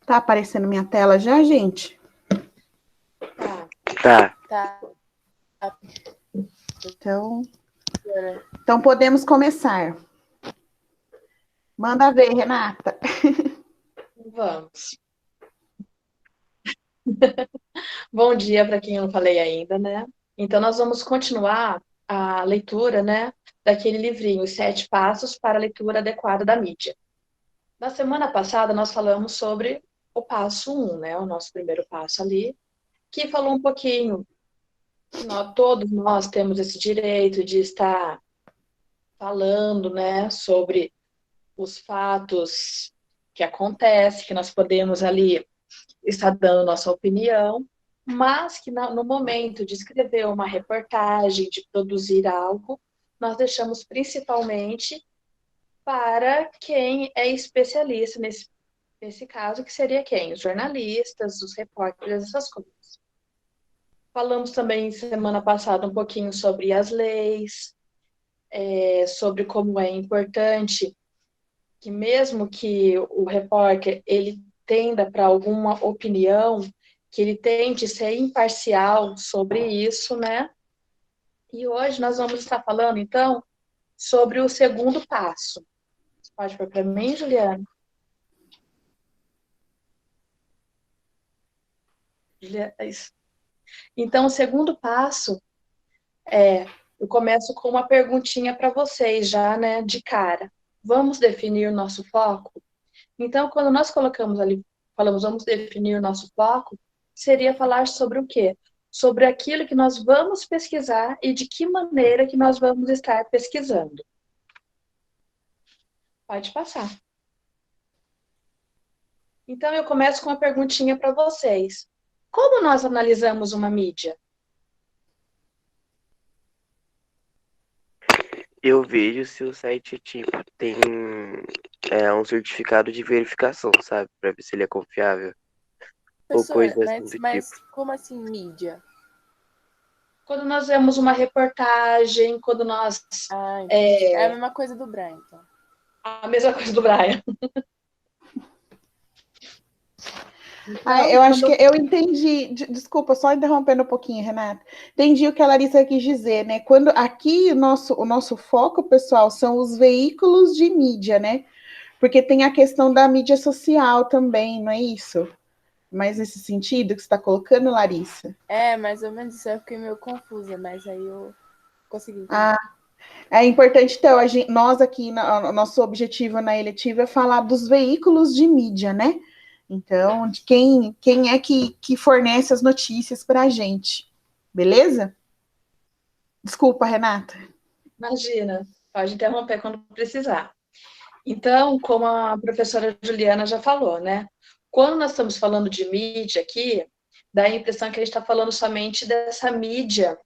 Tá aparecendo minha tela já, gente? Tá. Então podemos começar. Manda ver, Renata. Vamos. Bom dia para quem eu não falei ainda, né? Então, nós vamos continuar a leitura, né, daquele livrinho, Os 7 Passos para a Leitura Adequada da Mídia. Na semana passada, nós falamos sobre o passo 1, né, o nosso primeiro passo ali, que falou um pouquinho que todos nós temos esse direito de estar falando, né, sobre os fatos que acontecem, que nós podemos ali estar dando nossa opinião, mas que no momento de escrever uma reportagem, de produzir algo, nós deixamos principalmente para quem é especialista nesse caso, que seria quem? Os jornalistas, os repórteres, essas coisas. Falamos também semana passada um pouquinho sobre as leis, sobre como é importante que mesmo que o repórter ele tenda para alguma opinião, que ele tente ser imparcial sobre isso, né? E hoje nós vamos estar falando, então, sobre o segundo passo. Você pode pôr para mim, Juliana? Isso. Então, o segundo passo eu começo com uma perguntinha para vocês já, né, de cara. Vamos definir o nosso foco? Então, quando nós colocamos ali, falamos, vamos definir o nosso foco, seria falar sobre o quê? Sobre aquilo que nós vamos pesquisar e de que maneira que nós vamos estar pesquisando. Pode passar. Então, eu começo com uma perguntinha para vocês. Como nós analisamos uma mídia? Eu vejo se o site, tipo, tem um certificado de verificação, sabe? Pra ver se ele é confiável. Ou Professor, coisa assim do mas tipo. como assim mídia? Quando nós vemos uma reportagem, quando nós... É a mesma coisa do Brian, então. A mesma coisa do Brian. Então, eu acho que eu entendi. Desculpa, só interrompendo um pouquinho, Renata. Entendi o que a Larissa quis dizer, né? Quando aqui o nosso foco, pessoal, são os veículos de mídia, né? Porque tem a questão da mídia social também, não é isso? Mas nesse sentido que você está colocando, Larissa? Mais ou menos isso. Eu fiquei meio confusa, mas aí eu consegui entender. É importante, então, nós aqui, nosso objetivo na eletiva é falar dos veículos de mídia, né? Então, de quem é que fornece as notícias para a gente. Beleza? Desculpa, Renata. Imagina, pode interromper quando precisar. Então, como a professora Juliana já falou, né? Quando nós estamos falando de mídia aqui, dá a impressão que a gente está falando somente dessa mídia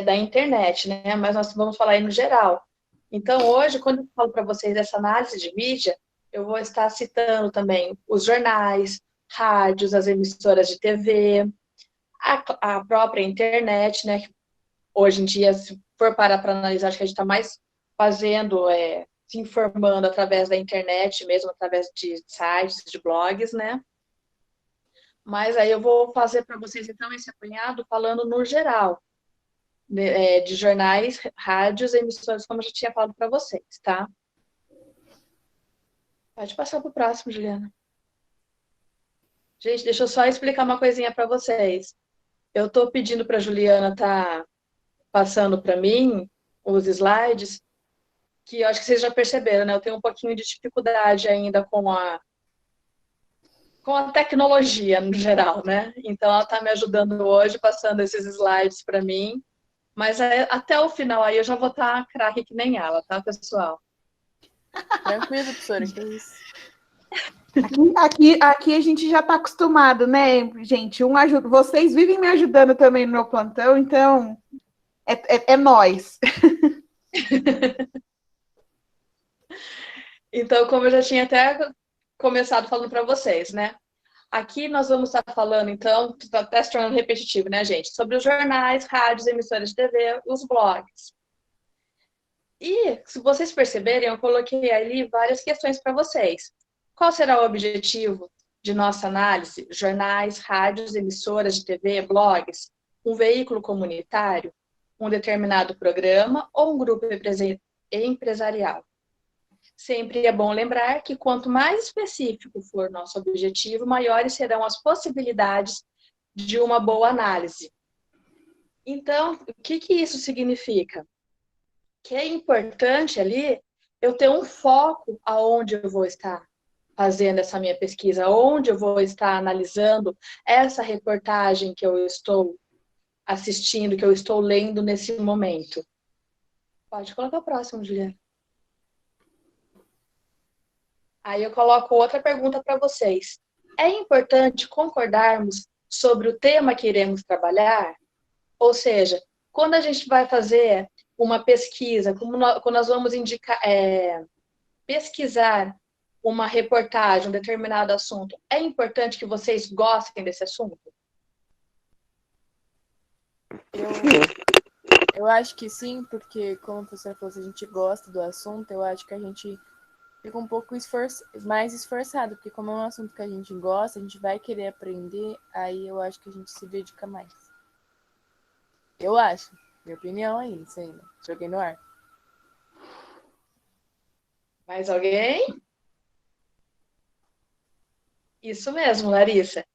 da internet, né? Mas nós vamos falar aí no geral. Então, hoje, quando eu falo para vocês dessa análise de mídia, eu vou estar citando também os jornais, rádios, as emissoras de TV, a própria internet, né? Hoje em dia, se for parar para analisar, acho que a gente está mais fazendo, se informando através da internet, mesmo através de sites, de blogs, né? Mas aí eu vou fazer para vocês, então, esse apanhado falando no geral, de jornais, rádios, emissoras, como eu já tinha falado para vocês, tá? Pode passar para o próximo, Juliana. Gente, deixa eu só explicar uma coisinha para vocês. Eu estou pedindo para a Juliana estar passando para mim os slides, que eu acho que vocês já perceberam, né? Eu tenho um pouquinho de dificuldade ainda com a tecnologia no geral, né? Então ela está me ajudando hoje, passando esses slides para mim, mas até o final aí eu já vou estar craque que nem ela, tá, pessoal? Tranquilo, professora, que isso. Aqui a gente já está acostumado, né, gente? Vocês vivem me ajudando também no meu plantão, então é nós. Então, como eu já tinha até começado falando para vocês, né? Aqui nós vamos estar falando, então, está até se tornando repetitivo, né, gente? Sobre os jornais, rádios, emissoras de TV, os blogs. E, se vocês perceberem, eu coloquei ali várias questões para vocês. Qual será o objetivo de nossa análise jornais, rádios, emissoras de TV, blogs, um veículo comunitário, um determinado programa ou um grupo empresarial. Sempre é bom lembrar que quanto mais específico for nosso objetivo, maiores serão as possibilidades de uma boa análise. Então, o que isso significa? Que é importante ali eu ter um foco aonde eu vou estar fazendo essa minha pesquisa, onde eu vou estar analisando essa reportagem que eu estou assistindo, que eu estou lendo nesse momento. Pode colocar o próximo, Juliana. Aí eu coloco outra pergunta para vocês. É importante concordarmos sobre o tema que iremos trabalhar? Ou seja, quando a gente vai fazer uma pesquisa, quando nós vamos pesquisar uma reportagem, um determinado assunto, é importante que vocês gostem desse assunto? Eu acho que sim, porque, como a professora falou, se a gente gosta do assunto, eu acho que a gente fica um pouco mais esforçado, porque como é um assunto que a gente gosta, a gente vai querer aprender, aí eu acho que a gente se dedica mais. Eu acho. Minha opinião é isso ainda. Joguei no ar. Mais alguém? Isso mesmo, Larissa.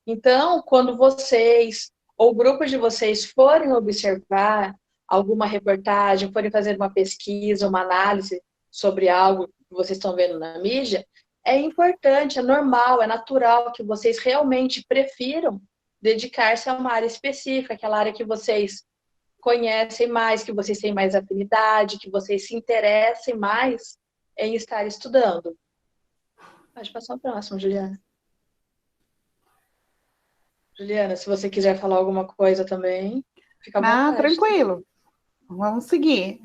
Então, quando vocês ou grupos de vocês forem observar alguma reportagem, forem fazer uma pesquisa, uma análise sobre algo que vocês estão vendo na mídia, é importante, é normal, é natural que vocês realmente prefiram dedicar-se a uma área específica, aquela área que vocês conhecem mais, que vocês têm mais afinidade, que vocês se interessem mais em estar estudando. Pode passar o próximo, Juliana. Juliana, se você quiser falar alguma coisa também, fica à vontade. Tranquilo. Vamos seguir.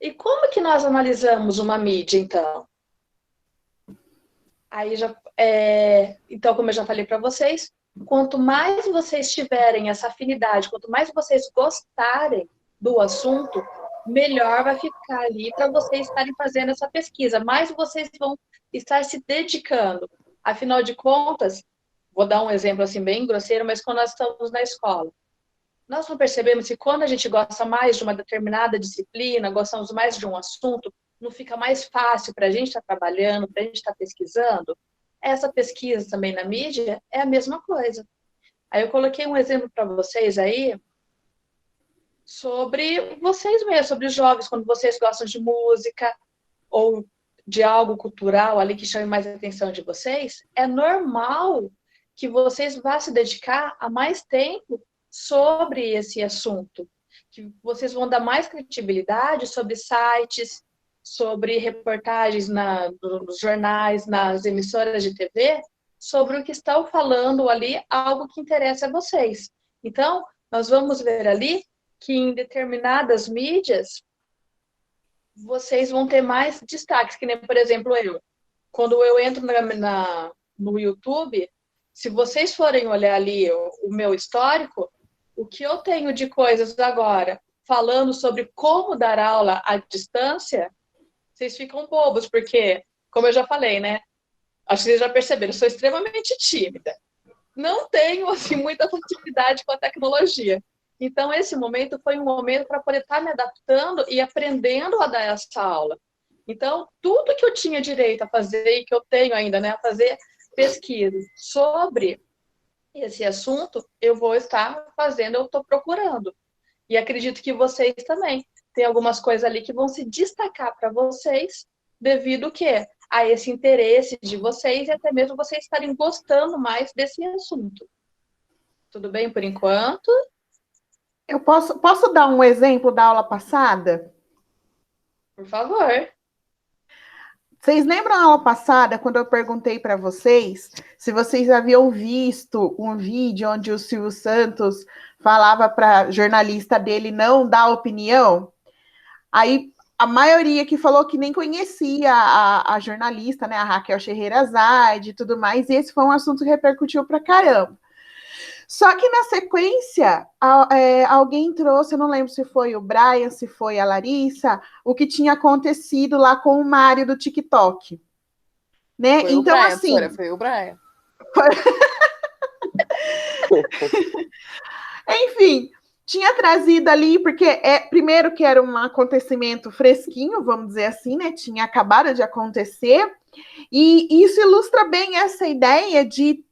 E como que nós analisamos uma mídia, então? Aí então, como eu já falei para vocês, quanto mais vocês tiverem essa afinidade, quanto mais vocês gostarem do assunto, melhor vai ficar ali para vocês estarem fazendo essa pesquisa. Mais vocês vão estar se dedicando. Afinal de contas, vou dar um exemplo assim bem grosseiro, mas quando nós estamos na escola, nós não percebemos que quando a gente gosta mais de uma determinada disciplina, gostamos mais de um assunto, não fica mais fácil para a gente estar trabalhando, para a gente estar pesquisando? Essa pesquisa também na mídia é a mesma coisa. Aí eu coloquei um exemplo para vocês aí sobre vocês mesmos, sobre os jovens, quando vocês gostam de música ou de algo cultural ali que chame mais a atenção de vocês, é normal que vocês vá se dedicar a mais tempo sobre esse assunto, que vocês vão dar mais credibilidade sobre sites, sobre reportagens nos jornais, nas emissoras de TV, sobre o que estão falando ali, algo que interessa a vocês. Então, nós vamos ver ali que em determinadas mídias, vocês vão ter mais destaques, que nem, por exemplo, quando eu entro no YouTube, se vocês forem olhar ali o meu histórico, o que eu tenho de coisas agora falando sobre como dar aula à distância, vocês ficam bobos, porque, como eu já falei, né? Acho que vocês já perceberam, eu sou extremamente tímida. Não tenho, assim, muita facilidade com a tecnologia. Então, esse momento foi um momento para poder estar me adaptando e aprendendo a dar essa aula. Então, tudo que eu tinha direito a fazer, e que eu tenho ainda, né, a fazer pesquisa sobre esse assunto, eu vou estar fazendo, eu estou procurando. E acredito que vocês também. Tem algumas coisas ali que vão se destacar para vocês devido a esse interesse de vocês e até mesmo vocês estarem gostando mais desse assunto. Tudo bem por enquanto? Eu posso dar um exemplo da aula passada? Por favor. Vocês lembram a aula passada, quando eu perguntei para vocês se vocês haviam visto um vídeo onde o Silvio Santos falava para a jornalista dele não dar opinião? Aí a maioria que falou que nem conhecia a jornalista, né, a Raquel Scheherazade e tudo mais, e esse foi um assunto que repercutiu para caramba. Só que na sequência, alguém trouxe, eu não lembro se foi o Brian, se foi a Larissa, o que tinha acontecido lá com o Mário do TikTok. né? Foi Então, o Brian, assim, professora, foi o Brian. enfim, tinha trazido ali, porque primeiro que era um acontecimento fresquinho, vamos dizer assim, né? Tinha acabado de acontecer, e isso ilustra bem essa ideia de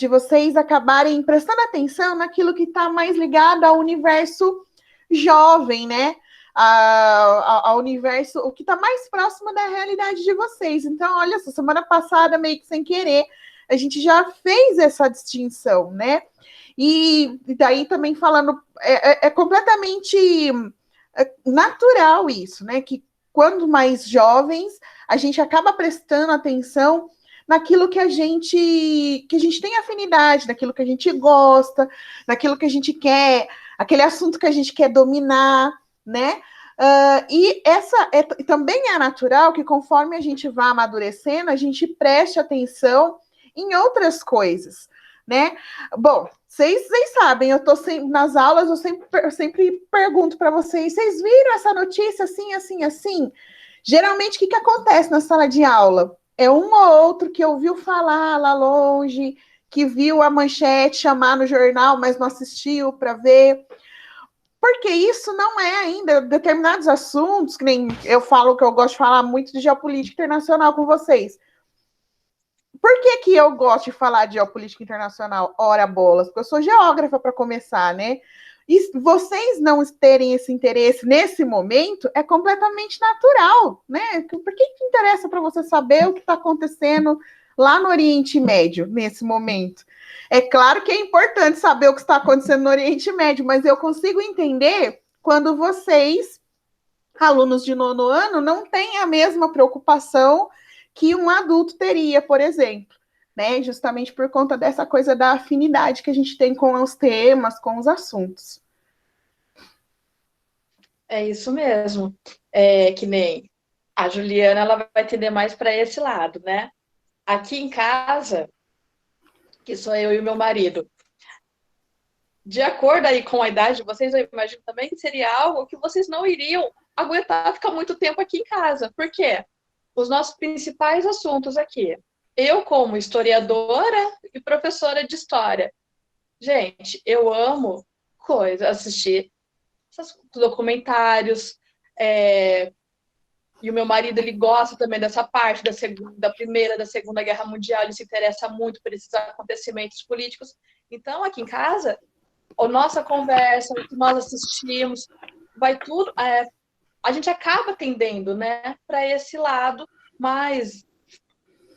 vocês acabarem prestando atenção naquilo que está mais ligado ao universo jovem, né? Ao universo, o que está mais próximo da realidade de vocês. Então, olha só, semana passada, meio que sem querer, a gente já fez essa distinção, né? E daí também falando, é completamente natural isso, né? Que quando mais jovens, a gente acaba prestando atenção naquilo que a gente tem afinidade, naquilo que a gente gosta, naquilo que a gente quer, aquele assunto que a gente quer dominar, né? E também é natural que conforme a gente vá amadurecendo, a gente preste atenção em outras coisas, né? Bom, vocês sabem, eu tô sempre nas aulas, eu sempre pergunto para vocês viram essa notícia assim, assim, assim? Geralmente, o que acontece na sala de aula? É um ou outro que ouviu falar lá longe, que viu a manchete chamar no jornal, mas não assistiu para ver. Porque isso não é ainda determinados assuntos, que nem eu falo que eu gosto de falar muito de geopolítica internacional com vocês. Por que eu gosto de falar de geopolítica internacional? Ora bolas, porque eu sou geógrafa para começar, né? E vocês não terem esse interesse nesse momento é completamente natural, né? Por que interessa para você saber o que está acontecendo lá no Oriente Médio nesse momento? É claro que é importante saber o que está acontecendo no Oriente Médio, mas eu consigo entender quando vocês, alunos de 9º ano, não têm a mesma preocupação que um adulto teria, por exemplo, né? Justamente por conta dessa coisa da afinidade que a gente tem com os temas, com os assuntos. É isso mesmo. É que nem a Juliana, ela vai tender mais para esse lado, né? Aqui em casa, que sou eu e o meu marido, de acordo aí com a idade de vocês, eu imagino também que seria algo que vocês não iriam aguentar ficar muito tempo aqui em casa. Por quê? Os nossos principais assuntos aqui. Eu, como historiadora e professora de história, gente, eu amo assistir documentários, e o meu marido, ele gosta também dessa parte da Primeira, da Segunda Guerra Mundial, ele se interessa muito por esses acontecimentos políticos. Então, aqui em casa, a nossa conversa, o que nós assistimos, vai tudo... a gente acaba tendendo, né, para esse lado mais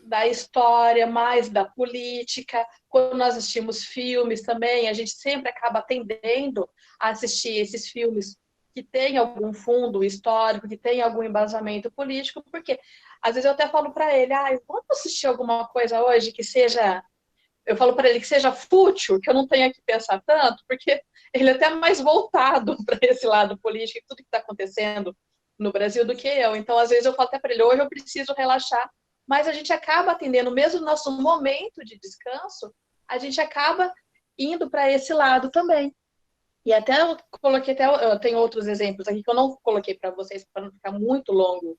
da história, mais da política. Quando nós assistimos filmes também, a gente sempre acaba tendendo a assistir esses filmes que tem algum fundo histórico, que tem algum embasamento político, porque às vezes eu até falo para ele, vamos assistir alguma coisa hoje que seja... Eu falo para ele que seja fútil, que eu não tenha que pensar tanto, porque ele é até mais voltado para esse lado político e tudo que está acontecendo no Brasil do que eu. Então, às vezes eu falo até para ele, hoje eu preciso relaxar, mas a gente acaba atendendo, mesmo no nosso momento de descanso, a gente acaba indo para esse lado também. E até eu coloquei, eu tenho outros exemplos aqui que eu não coloquei para vocês, para não ficar muito longo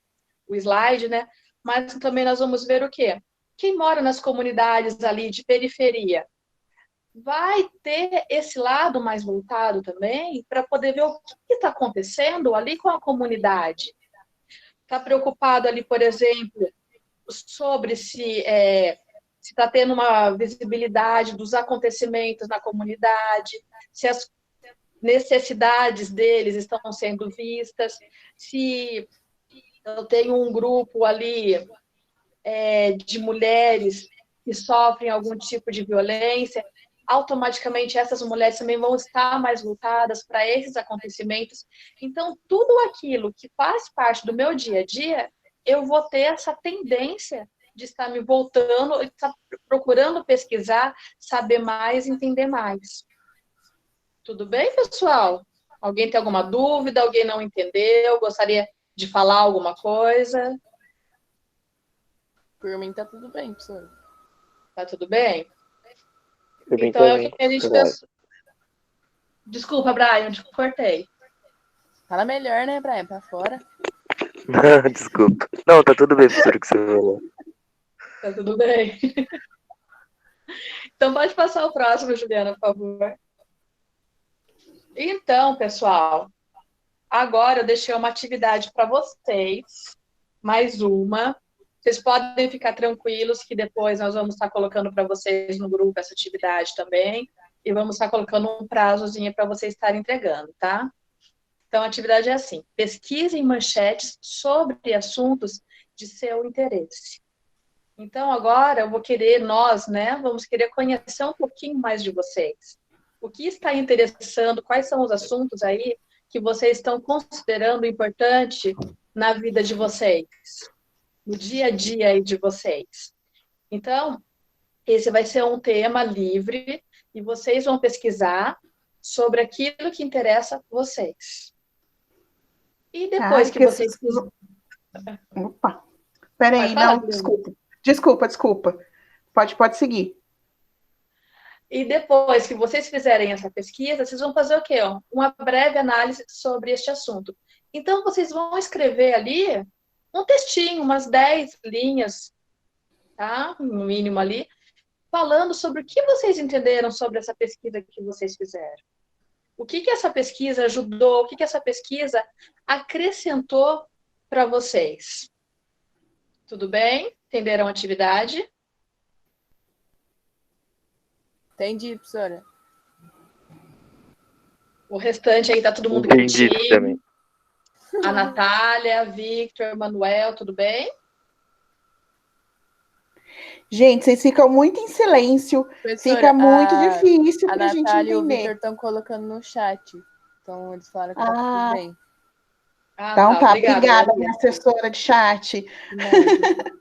o slide, né? Mas também nós vamos ver o quê? Quem mora nas comunidades ali de periferia vai ter esse lado mais voltado também para poder ver o que está acontecendo ali com a comunidade. Está preocupado ali, por exemplo, sobre se está tendo uma visibilidade dos acontecimentos na comunidade, se as necessidades deles estão sendo vistas, se eu tenho um grupo ali de mulheres que sofrem algum tipo de violência, automaticamente essas mulheres também vão estar mais voltadas para esses acontecimentos. Então, tudo aquilo que faz parte do meu dia a dia, eu vou ter essa tendência de estar me voltando, de estar procurando pesquisar, saber mais, entender mais. Tudo bem, pessoal? Alguém tem alguma dúvida? Alguém não entendeu? Gostaria de falar alguma coisa? Por mim tá tudo bem, professor. Tá tudo bem? Então é o que a gente pensou. Desculpa, Brian, eu te cortei. Fala melhor, né, Brian? Pra fora. Desculpa. Não, tá tudo bem, professor, que você falou. Tá tudo bem? Então pode passar o próximo, Juliana, por favor. Então, pessoal, agora eu deixei uma atividade para vocês, mais uma. Vocês podem ficar tranquilos que depois nós vamos estar colocando para vocês no grupo essa atividade também. E vamos estar colocando um prazozinho para vocês estarem entregando, tá? Então, a atividade é assim: pesquisem manchetes sobre assuntos de seu interesse. Então, agora eu vou querer, nós, né, vamos querer conhecer um pouquinho mais de vocês. O que está interessando, quais são os assuntos aí que vocês estão considerando importante na vida de vocês, no dia a dia aí de vocês. Então, esse vai ser um tema livre e vocês vão pesquisar sobre aquilo que interessa a vocês. E depois que vocês... Opa, peraí, falar, não, desculpa. Pode seguir. E depois que vocês fizerem essa pesquisa, vocês vão fazer o quê? Uma breve análise sobre este assunto. Então, vocês vão escrever ali um textinho, umas 10 linhas, tá? No mínimo ali, falando sobre o que vocês entenderam sobre essa pesquisa que vocês fizeram. O que essa pesquisa ajudou, o que essa pesquisa acrescentou para vocês. Tudo bem? Entenderam a atividade? Entendi, professora. O restante aí tá todo mundo Entendi quietinho. também. A Natália, Victor, Manuel, tudo bem? Gente, vocês ficam muito em silêncio. Professora, Fica muito difícil a para a gente Natália e o entender. Victor estão colocando no chat. Então, eles falaram que tá Ah, tudo bem. Ah, então tá, obrigada, Maria. minha assessora de chat. Não,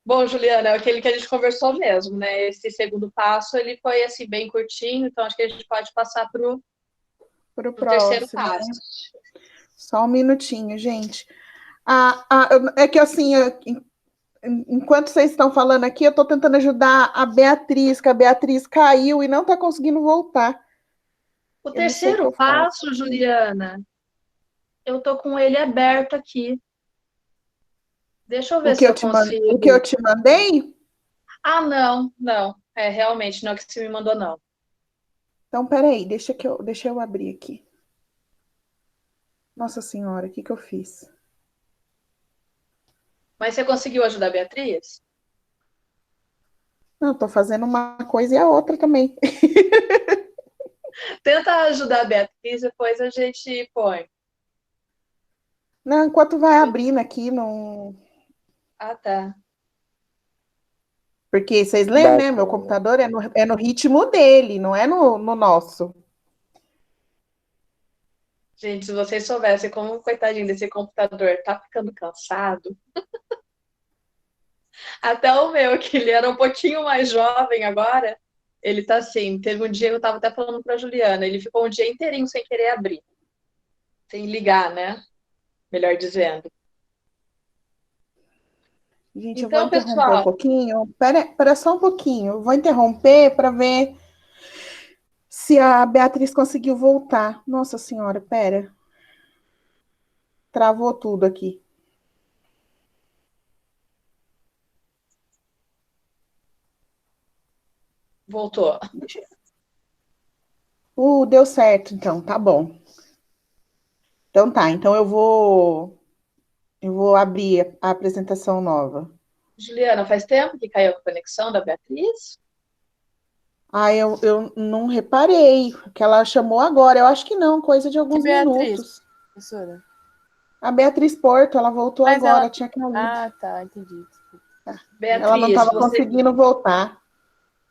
Bom, Juliana, é aquele que a gente conversou mesmo, né? Esse segundo passo, ele foi assim, bem curtinho, então acho que a gente pode passar para o Pro terceiro próximo, né? passo. Só um minutinho, gente. É que assim, enquanto vocês estão falando aqui, eu estou tentando ajudar a Beatriz, que a Beatriz caiu e não está conseguindo voltar. O Eu não sei o que terceiro eu faço. passo, Juliana, eu tô com ele aberto aqui. Deixa eu ver se eu consigo. O que eu te mandei? Ah, não. É, realmente, não é o que você me mandou, não. Então, peraí, deixa eu abrir aqui. Nossa Senhora, o que eu fiz? Mas você conseguiu ajudar a Beatriz? Não, estou fazendo uma coisa e a outra também. Tenta ajudar a Beatriz, depois a gente põe. Não, enquanto vai abrindo aqui, não. Ah, tá. Porque vocês lembram, né? Meu Bacana. computador é no ritmo dele, não é no nosso. Gente, se vocês soubessem como, coitadinho desse computador, tá ficando cansado. Até o meu, que ele era um pouquinho mais jovem agora, ele tá assim. Teve um dia, eu tava até falando pra Juliana, ele ficou um dia inteirinho sem querer abrir. Sem ligar, né? Melhor dizendo. Gente, eu Então, vou interromper pessoal, um pouquinho. Pera só um pouquinho. Eu vou interromper para ver se a Beatriz conseguiu voltar. Nossa Senhora, pera. Travou tudo aqui. voltou. Deu certo, então, tá bom. Então tá, então eu vou abrir a apresentação nova. Juliana, faz tempo que caiu a conexão da Beatriz? Eu não reparei que ela chamou agora. Eu acho que não, coisa de alguns Beatriz, minutos. professora? A Beatriz Porto, ela voltou Mas agora, ela- tinha caído. Ah, tá, entendi. Ela não Beatriz, estava conseguindo voltar.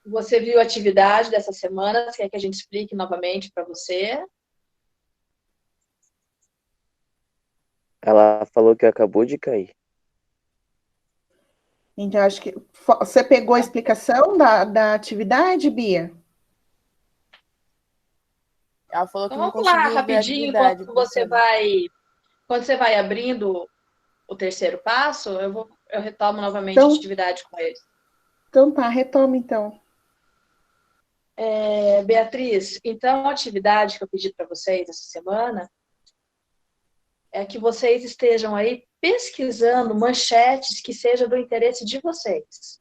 você viu a atividade dessa semana? Você quer que a gente explique novamente para você? Ela falou que acabou de cair. Então, acho que você pegou a explicação da atividade, Bia? Ela falou que Então não vamos lá, conseguiu ver a rapidinho, atividade, enquanto você professora. quando você vai abrindo o terceiro passo, eu retomo novamente a Então- atividade com eles. Então tá, retoma então. Beatriz, então a atividade que eu pedi para vocês essa semana é que vocês estejam aí pesquisando manchetes que sejam do interesse de vocês,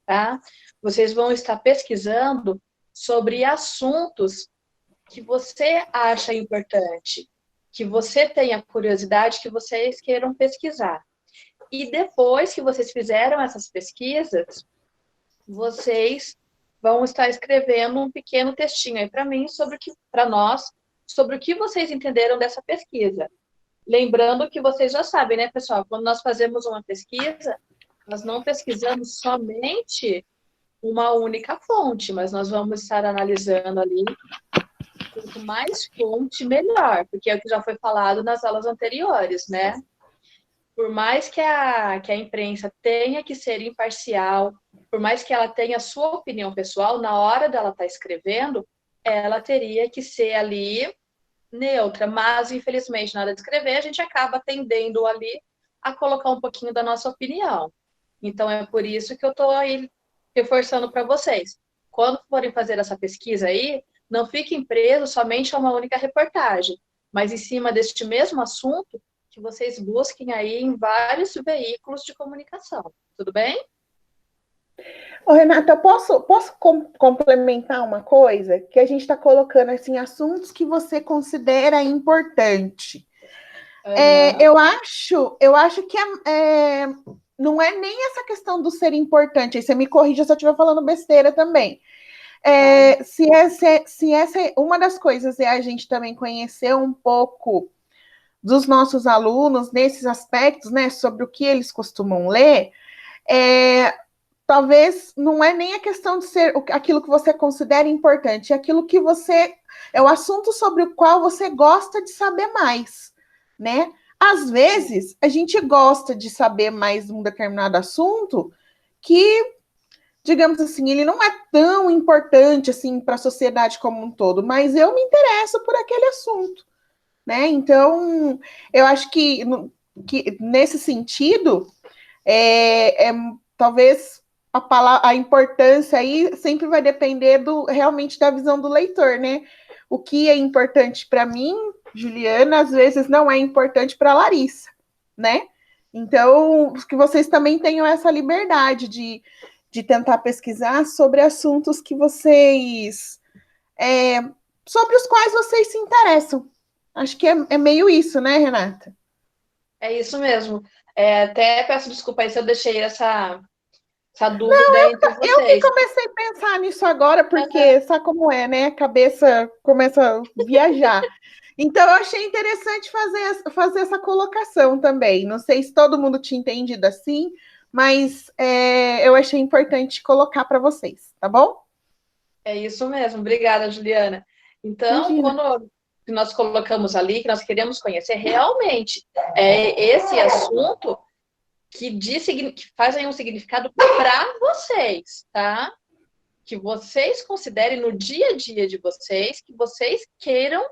tá? Vocês vão estar pesquisando sobre assuntos que você acha importante, que você tenha curiosidade, que vocês queiram pesquisar. E depois que vocês fizeram essas pesquisas, vocês vão estar escrevendo um pequeno textinho aí para mim, para nós, sobre o que vocês entenderam dessa pesquisa. Lembrando que vocês já sabem, né, pessoal? Quando nós fazemos uma pesquisa, nós não pesquisamos somente uma única fonte, mas nós vamos estar analisando ali, quanto mais fonte, melhor, porque é o que já foi falado nas aulas anteriores, né? Por mais que a imprensa tenha que ser imparcial, por mais que ela tenha sua opinião pessoal, na hora dela estar escrevendo, ela teria que ser ali neutra, mas infelizmente na hora de escrever a gente acaba tendendo ali a colocar um pouquinho da nossa opinião. Então é por isso que eu estou aí reforçando para vocês. Quando forem fazer essa pesquisa aí, não fiquem presos somente a uma única reportagem, mas em cima deste mesmo assunto, que vocês busquem aí em vários veículos de comunicação. Tudo bem? Ô, Renata, eu posso complementar uma coisa? Que a gente está colocando assim, assuntos que você considera importante. Uhum. Eu acho que não é nem essa questão do ser importante. Aí você me corrija se eu estiver falando besteira também. Se essa uma das coisas é a gente também conhecer um pouco dos nossos alunos nesses aspectos, né, sobre o que eles costumam ler, talvez não é nem a questão de ser aquilo que você considera importante, é aquilo que é o assunto sobre o qual você gosta de saber mais, né? Às vezes, a gente gosta de saber mais de um determinado assunto que, digamos assim, ele não é tão importante assim para a sociedade como um todo, mas eu me interesso por aquele assunto, né? Então, eu acho que nesse sentido, talvez a importância aí sempre vai depender realmente da visão do leitor, né? O que é importante para mim, Juliana, às vezes não é importante para Larissa, né? Então, que vocês também tenham essa liberdade de tentar pesquisar sobre assuntos que sobre os quais vocês se interessam. Acho que é meio isso, né, Renata? É isso mesmo. Até peço desculpa aí se eu deixei essa dúvida entre Eu que vocês. comecei a pensar nisso agora, porque sabe como é, né? A cabeça começa a viajar. Então, eu achei interessante fazer essa colocação também. Não sei se todo mundo tinha entendido assim, mas eu achei importante colocar para vocês, tá bom? É isso mesmo. Obrigada, Juliana. Então, Imagina. quando nós colocamos ali, que nós queremos conhecer realmente esse assunto que faz aí um significado para vocês, tá? Que vocês considerem no dia a dia de vocês, que vocês queiram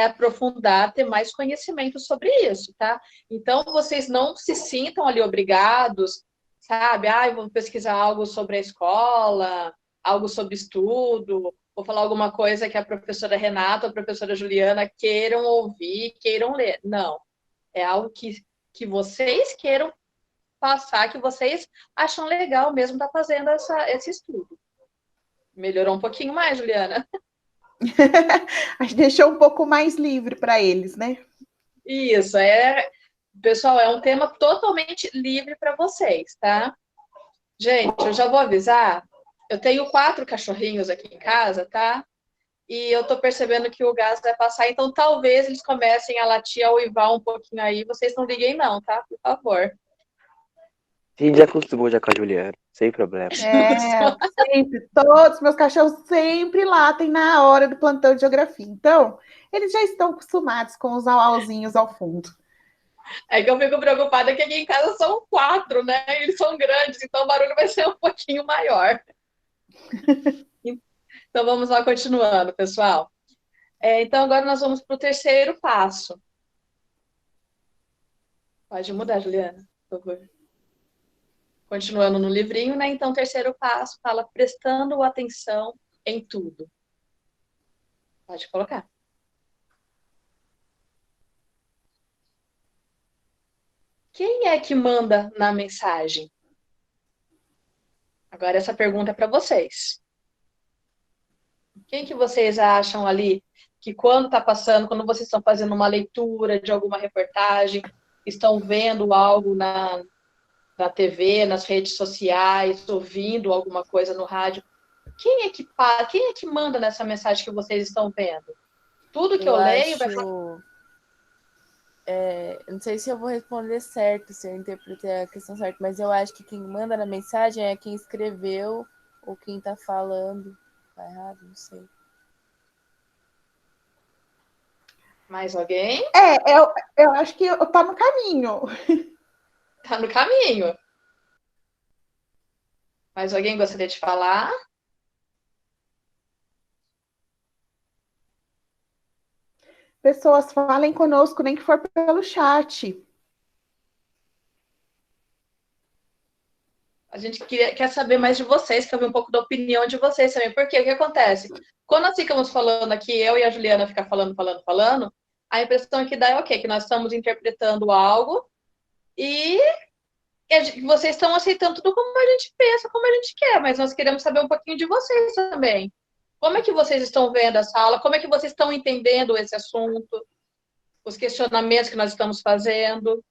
aprofundar, ter mais conhecimento sobre isso, tá? Então, vocês não se sintam ali obrigados, sabe? Eu vou pesquisar algo sobre a escola, algo sobre estudo, vou falar alguma coisa que a professora Renata ou a professora Juliana queiram ouvir, queiram ler. Não. É algo que vocês queiram passar, que vocês acham legal mesmo estar fazendo esse estudo. Melhorou um pouquinho mais, Juliana? A gente deixou um pouco mais livre para eles, né? Isso, pessoal, é um tema totalmente livre para vocês, tá? Gente, eu já vou avisar, eu tenho 4 cachorrinhos aqui em casa, tá? E eu tô percebendo que o gás vai passar, então talvez eles comecem a latir, a uivar um pouquinho aí, vocês não liguem não, tá? Por favor. A gente já acostumou já com a Juliana, sem problema. Sempre, todos meus cachorros sempre latem na hora do plantão de geografia. Então, eles já estão acostumados com os auzinhos ao fundo. É que eu fico preocupada que aqui em casa são 4, né? Eles são grandes, então o barulho vai ser um pouquinho maior. Então vamos lá continuando, pessoal. Então agora nós vamos para o terceiro passo. Pode mudar, Juliana, por favor. Continuando no livrinho, né? Então, o terceiro passo fala prestando atenção em tudo. Pode colocar. Quem é que manda na mensagem? Agora essa pergunta é para vocês. Quem que vocês acham ali que quando está passando, quando vocês estão fazendo uma leitura de alguma reportagem, estão vendo algo na TV, nas redes sociais, ouvindo alguma coisa no rádio, quem é que manda nessa mensagem que vocês estão vendo? Tudo que eu leio vai acho... não sei se eu vou responder certo, se eu interpretei a questão certa, mas eu acho que quem manda na mensagem é quem escreveu ou quem está falando. Tá errado? Não sei. Mais alguém? Eu acho que tá no caminho. Tá no caminho. Mais alguém gostaria de falar? Pessoas, falem conosco, nem que for pelo chat. A gente quer saber mais de vocês, quer ver um pouco da opinião de vocês também. Porque o que acontece? Quando nós ficamos falando aqui, eu e a Juliana ficam falando, a impressão que dá é o quê? Que nós estamos interpretando algo e vocês estão aceitando tudo como a gente pensa, como a gente quer, mas nós queremos saber um pouquinho de vocês também. Como é que vocês estão vendo essa aula? Como é que vocês estão entendendo esse assunto? Os questionamentos que nós estamos fazendo?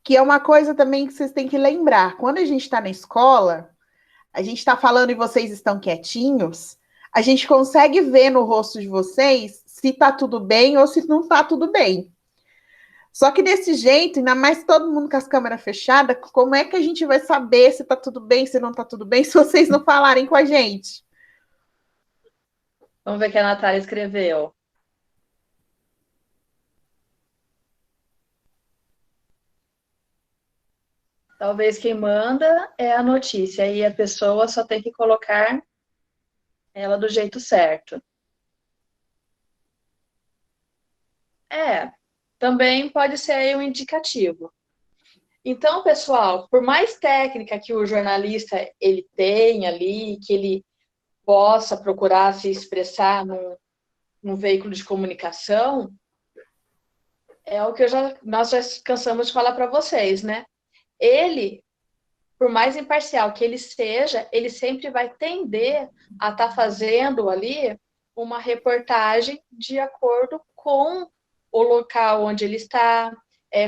Que é uma coisa também que vocês têm que lembrar. Quando a gente está na escola, a gente está falando e vocês estão quietinhos, a gente consegue ver no rosto de vocês se está tudo bem ou se não está tudo bem. Só que desse jeito, ainda mais todo mundo com as câmeras fechadas, como é que a gente vai saber se está tudo bem, se não está tudo bem, se vocês não falarem com a gente? Vamos ver o que a Natália escreveu. Talvez quem manda é a notícia e a pessoa só tem que colocar ela do jeito certo. Também pode ser aí um indicativo. Então, pessoal, por mais técnica que o jornalista ele tenha ali, que ele possa procurar se expressar num veículo de comunicação, é o que nós já cansamos de falar para vocês, né? Ele, por mais imparcial que ele seja, ele sempre vai tender a estar fazendo ali uma reportagem de acordo com o local onde ele está,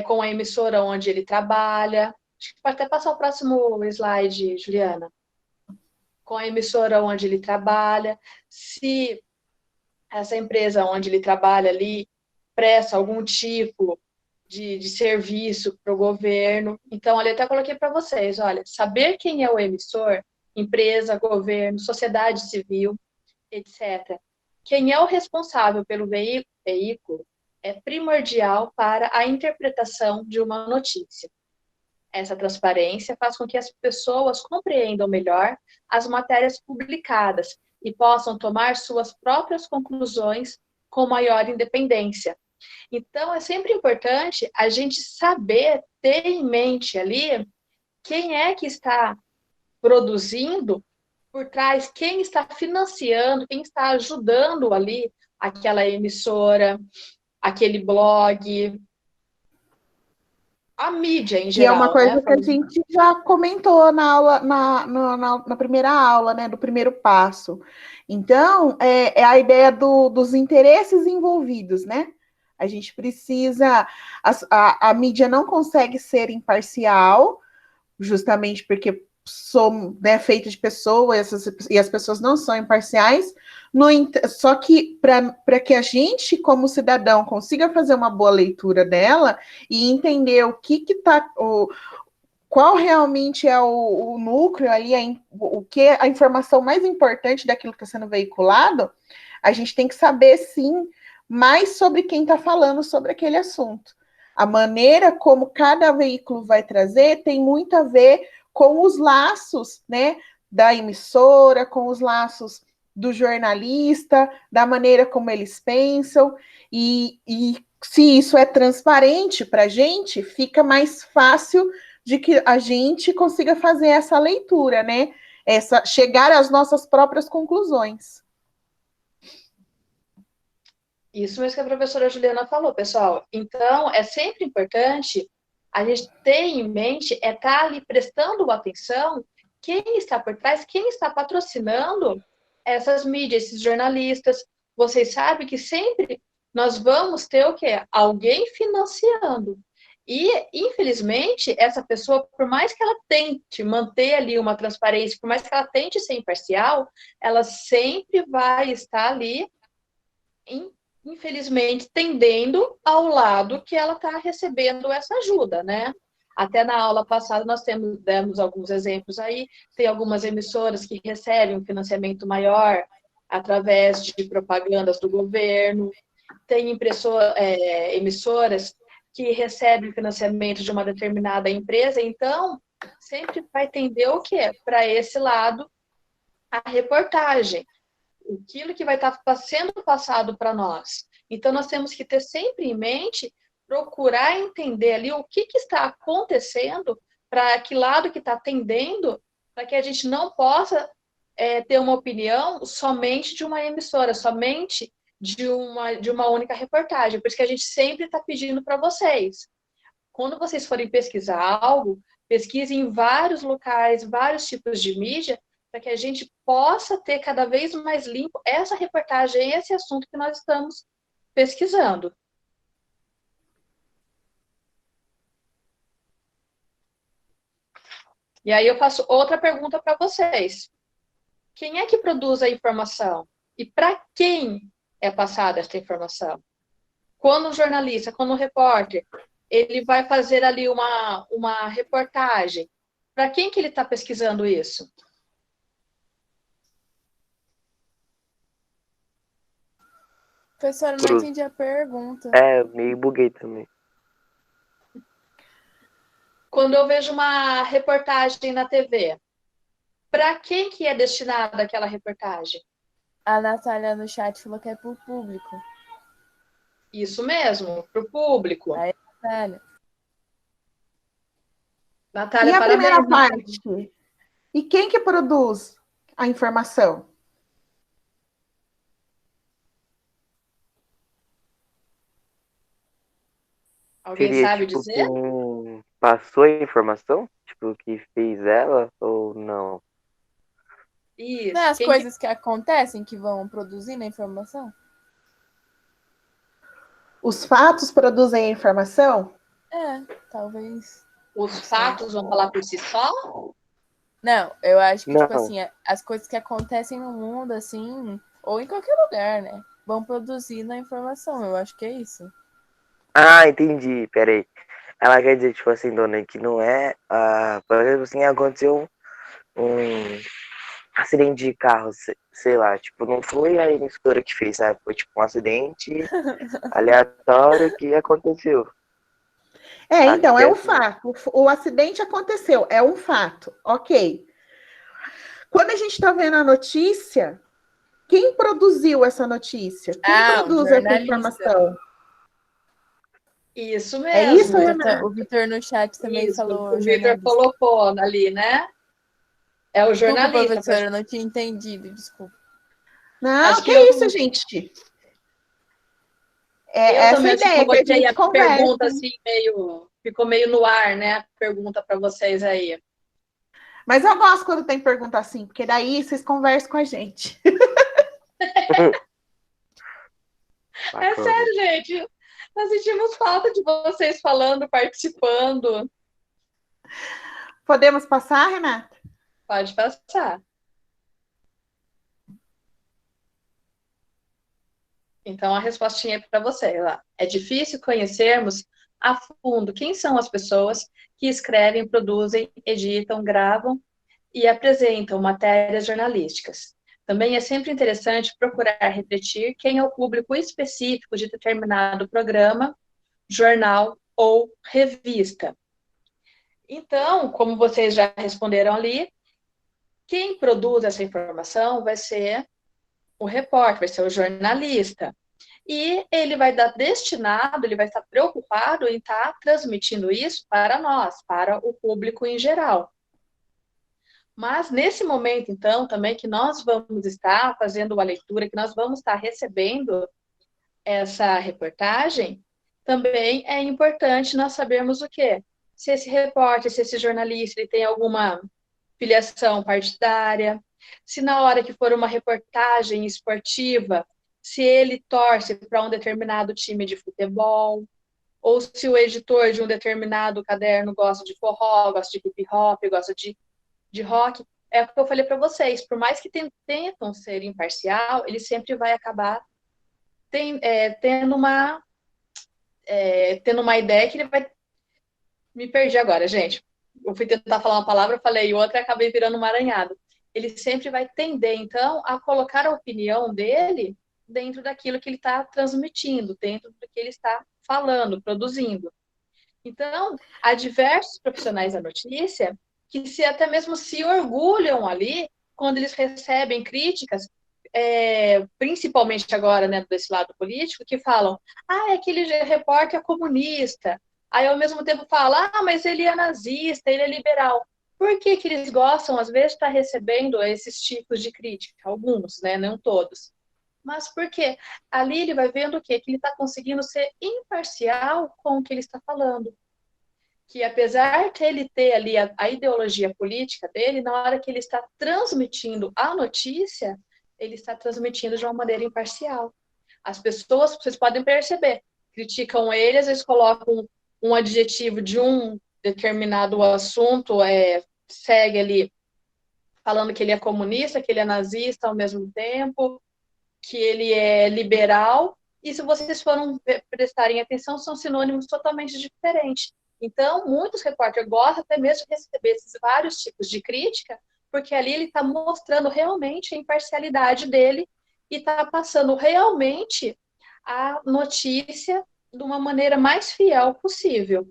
com a emissora onde ele trabalha. Acho que pode até passar o próximo slide, Juliana. Com a emissora onde ele trabalha, se essa empresa onde ele trabalha ali presta algum tipo de serviço para o governo. Então, ali eu até coloquei para vocês, olha, saber quem é o emissor, empresa, governo, sociedade civil, etc. Quem é o responsável pelo veículo é primordial para a interpretação de uma notícia. Essa transparência faz com que as pessoas compreendam melhor as matérias publicadas e possam tomar suas próprias conclusões com maior independência. Então, é sempre importante a gente saber, ter em mente ali, quem é que está produzindo por trás, quem está financiando, quem está ajudando ali aquela emissora, aquele blog, a mídia em Que é uma geral, coisa né? que a gente já comentou na aula, na primeira aula, né, do primeiro passo. Então, é a ideia dos interesses envolvidos, né? A gente precisa, a mídia não consegue ser imparcial, justamente porque somos, né, feito de pessoas e as pessoas não são imparciais. Só que para que a gente, como cidadão, consiga fazer uma boa leitura dela e entender o que está, qual realmente é o núcleo ali, o que é a informação mais importante daquilo que está sendo veiculado, a gente tem que saber, sim, mais sobre quem está falando sobre aquele assunto. A maneira como cada veículo vai trazer tem muito a ver com os laços, né, da emissora, com os laços do jornalista, da maneira como eles pensam, e se isso é transparente para a gente, fica mais fácil de que a gente consiga fazer essa leitura, né? Chegar às nossas próprias conclusões. Isso mesmo que a professora Juliana falou, pessoal. Então, é sempre importante a gente ter em mente, estar ali prestando atenção quem está por trás, quem está patrocinando essas mídias, esses jornalistas. Vocês sabem que sempre nós vamos ter o quê? Alguém financiando. E, infelizmente, essa pessoa, por mais que ela tente manter ali uma transparência, por mais que ela tente ser imparcial, ela sempre vai estar ali infelizmente, tendendo ao lado que ela está recebendo essa ajuda, né? Até na aula passada nós demos alguns exemplos aí, tem algumas emissoras que recebem um financiamento maior através de propagandas do governo, tem emissoras que recebem financiamento de uma determinada empresa, então sempre vai tender o quê? Para esse lado a reportagem, aquilo que vai estar sendo passado para nós. Então, nós temos que ter sempre em mente, procurar entender ali o que está acontecendo, para que lado que está tendendo, para que a gente não possa ter uma opinião somente de uma emissora, somente de uma única reportagem. Por isso que a gente sempre está pedindo para vocês. Quando vocês forem pesquisar algo, pesquisem em vários locais, vários tipos de mídia, para que a gente possa ter cada vez mais limpo essa reportagem, esse assunto que nós estamos pesquisando. E aí eu faço outra pergunta para vocês. Quem é que produz a informação? E para quem é passada essa informação? Quando um jornalista, quando um repórter, ele vai fazer ali uma reportagem, para quem que ele está pesquisando isso? Professora, não entendi a pergunta. Meio buguei também. Quando eu vejo uma reportagem na TV, para quem que é destinada aquela reportagem? A Natália no chat falou que é para o público. Isso mesmo, para o público. Aí, Natália. Natália, E a parabéns. primeira parte? E quem que produz a informação? Alguém Seria, sabe tipo, dizer? quem passou a informação? Tipo, que fez ela ou não? Isso. Não é as coisas que acontecem que vão produzindo a informação? Os fatos produzem a informação? Talvez. Os fatos vão falar por si só? Não, eu acho que, Não. tipo assim, as coisas que acontecem no mundo, assim, ou em qualquer lugar, né? Vão produzindo a informação. Eu acho que é isso. Ah, entendi. Peraí. Ela quer dizer, tipo assim, dona, que não é. Por exemplo, assim, aconteceu um acidente de carro, sei lá, tipo, não foi a emissora que fez, sabe? Foi tipo um acidente aleatório que aconteceu. Então, é um Acontece. fato. O acidente aconteceu, é um fato. Ok. Quando a gente está vendo a notícia, quem produziu essa notícia? Quem produz essa jornalista. informação? Isso mesmo. É isso, Renata? O Vitor no chat também Isso, falou. o Vitor colocou ali, né? É o jornalista. Desculpa, professora, eu não tinha entendido, desculpa. Não, acho que é isso, gente. Essa é a ideia que a gente conversa. Pergunta assim, ficou meio no ar, né? A pergunta para vocês aí. Mas eu gosto quando tem pergunta assim, porque daí vocês conversam com a gente. É sério, gente. Nós sentimos falta de vocês falando, participando. Podemos passar, Renata? Pode passar. Então, a respostinha é para você lá. É difícil conhecermos a fundo quem são as pessoas que escrevem, produzem, editam, gravam e apresentam matérias jornalísticas. Também é sempre interessante procurar refletir quem é o público específico de determinado programa, jornal ou revista. Então, como vocês já responderam ali, quem produz essa informação vai ser o repórter, vai ser o jornalista. E ele vai estar destinado, ele vai estar preocupado em estar transmitindo isso para nós, para o público em geral. Mas nesse momento, então, também que nós vamos estar fazendo uma leitura, que nós vamos estar recebendo essa reportagem, também é importante nós sabermos o quê? Se esse repórter, se esse jornalista, ele tem alguma filiação partidária, se na hora que for uma reportagem esportiva, se ele torce para um determinado time de futebol, ou se o editor de um determinado caderno gosta de forró, gosta de hip hop, gosta de rock. É o que eu falei para vocês, por mais que tentam ser imparcial, ele sempre vai acabar tendo uma ideia que ele vai... Me perdi agora, gente. Eu fui tentar falar uma palavra, falei outra e acabei virando um emaranhado. Ele sempre vai tender, então, a colocar a opinião dele dentro daquilo que ele está transmitindo, dentro do que ele está falando, produzindo. Então, há diversos profissionais da notícia que até mesmo se orgulham ali quando eles recebem críticas, principalmente agora, né, desse lado político, que falam, aquele repórter é comunista. Aí, ao mesmo tempo, fala, mas ele é nazista, ele é liberal. Por que que eles gostam, às vezes, de estar recebendo esses tipos de crítica? Alguns, né, não todos. Mas por quê? Ali ele vai vendo o quê? Que ele está conseguindo ser imparcial com o que ele está falando. Que apesar de ele ter ali a ideologia política dele, na hora que ele está transmitindo a notícia, ele está transmitindo de uma maneira imparcial. As pessoas, vocês podem perceber, criticam ele, às vezes colocam um adjetivo de um determinado assunto, segue ali falando que ele é comunista, que ele é nazista ao mesmo tempo, que ele é liberal, e se vocês forem prestarem atenção, são sinônimos totalmente diferentes. Então, muitos repórteres gostam até mesmo de receber esses vários tipos de crítica, porque ali ele está mostrando realmente a imparcialidade dele e está passando realmente a notícia de uma maneira mais fiel possível.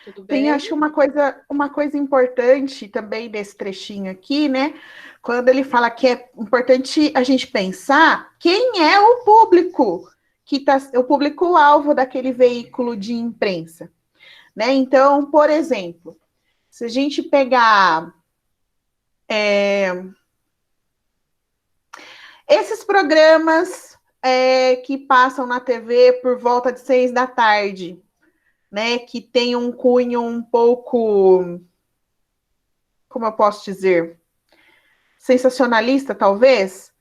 Tudo bem? Tem, acho, uma coisa importante também desse trechinho aqui, né? Quando ele fala que é importante a gente pensar quem é o público que está, o público-alvo daquele veículo de imprensa, né? Então, por exemplo, se a gente pegar esses programas que passam na TV por volta de 6 da tarde, né, que tem um cunho um pouco, como eu posso dizer, sensacionalista, talvez,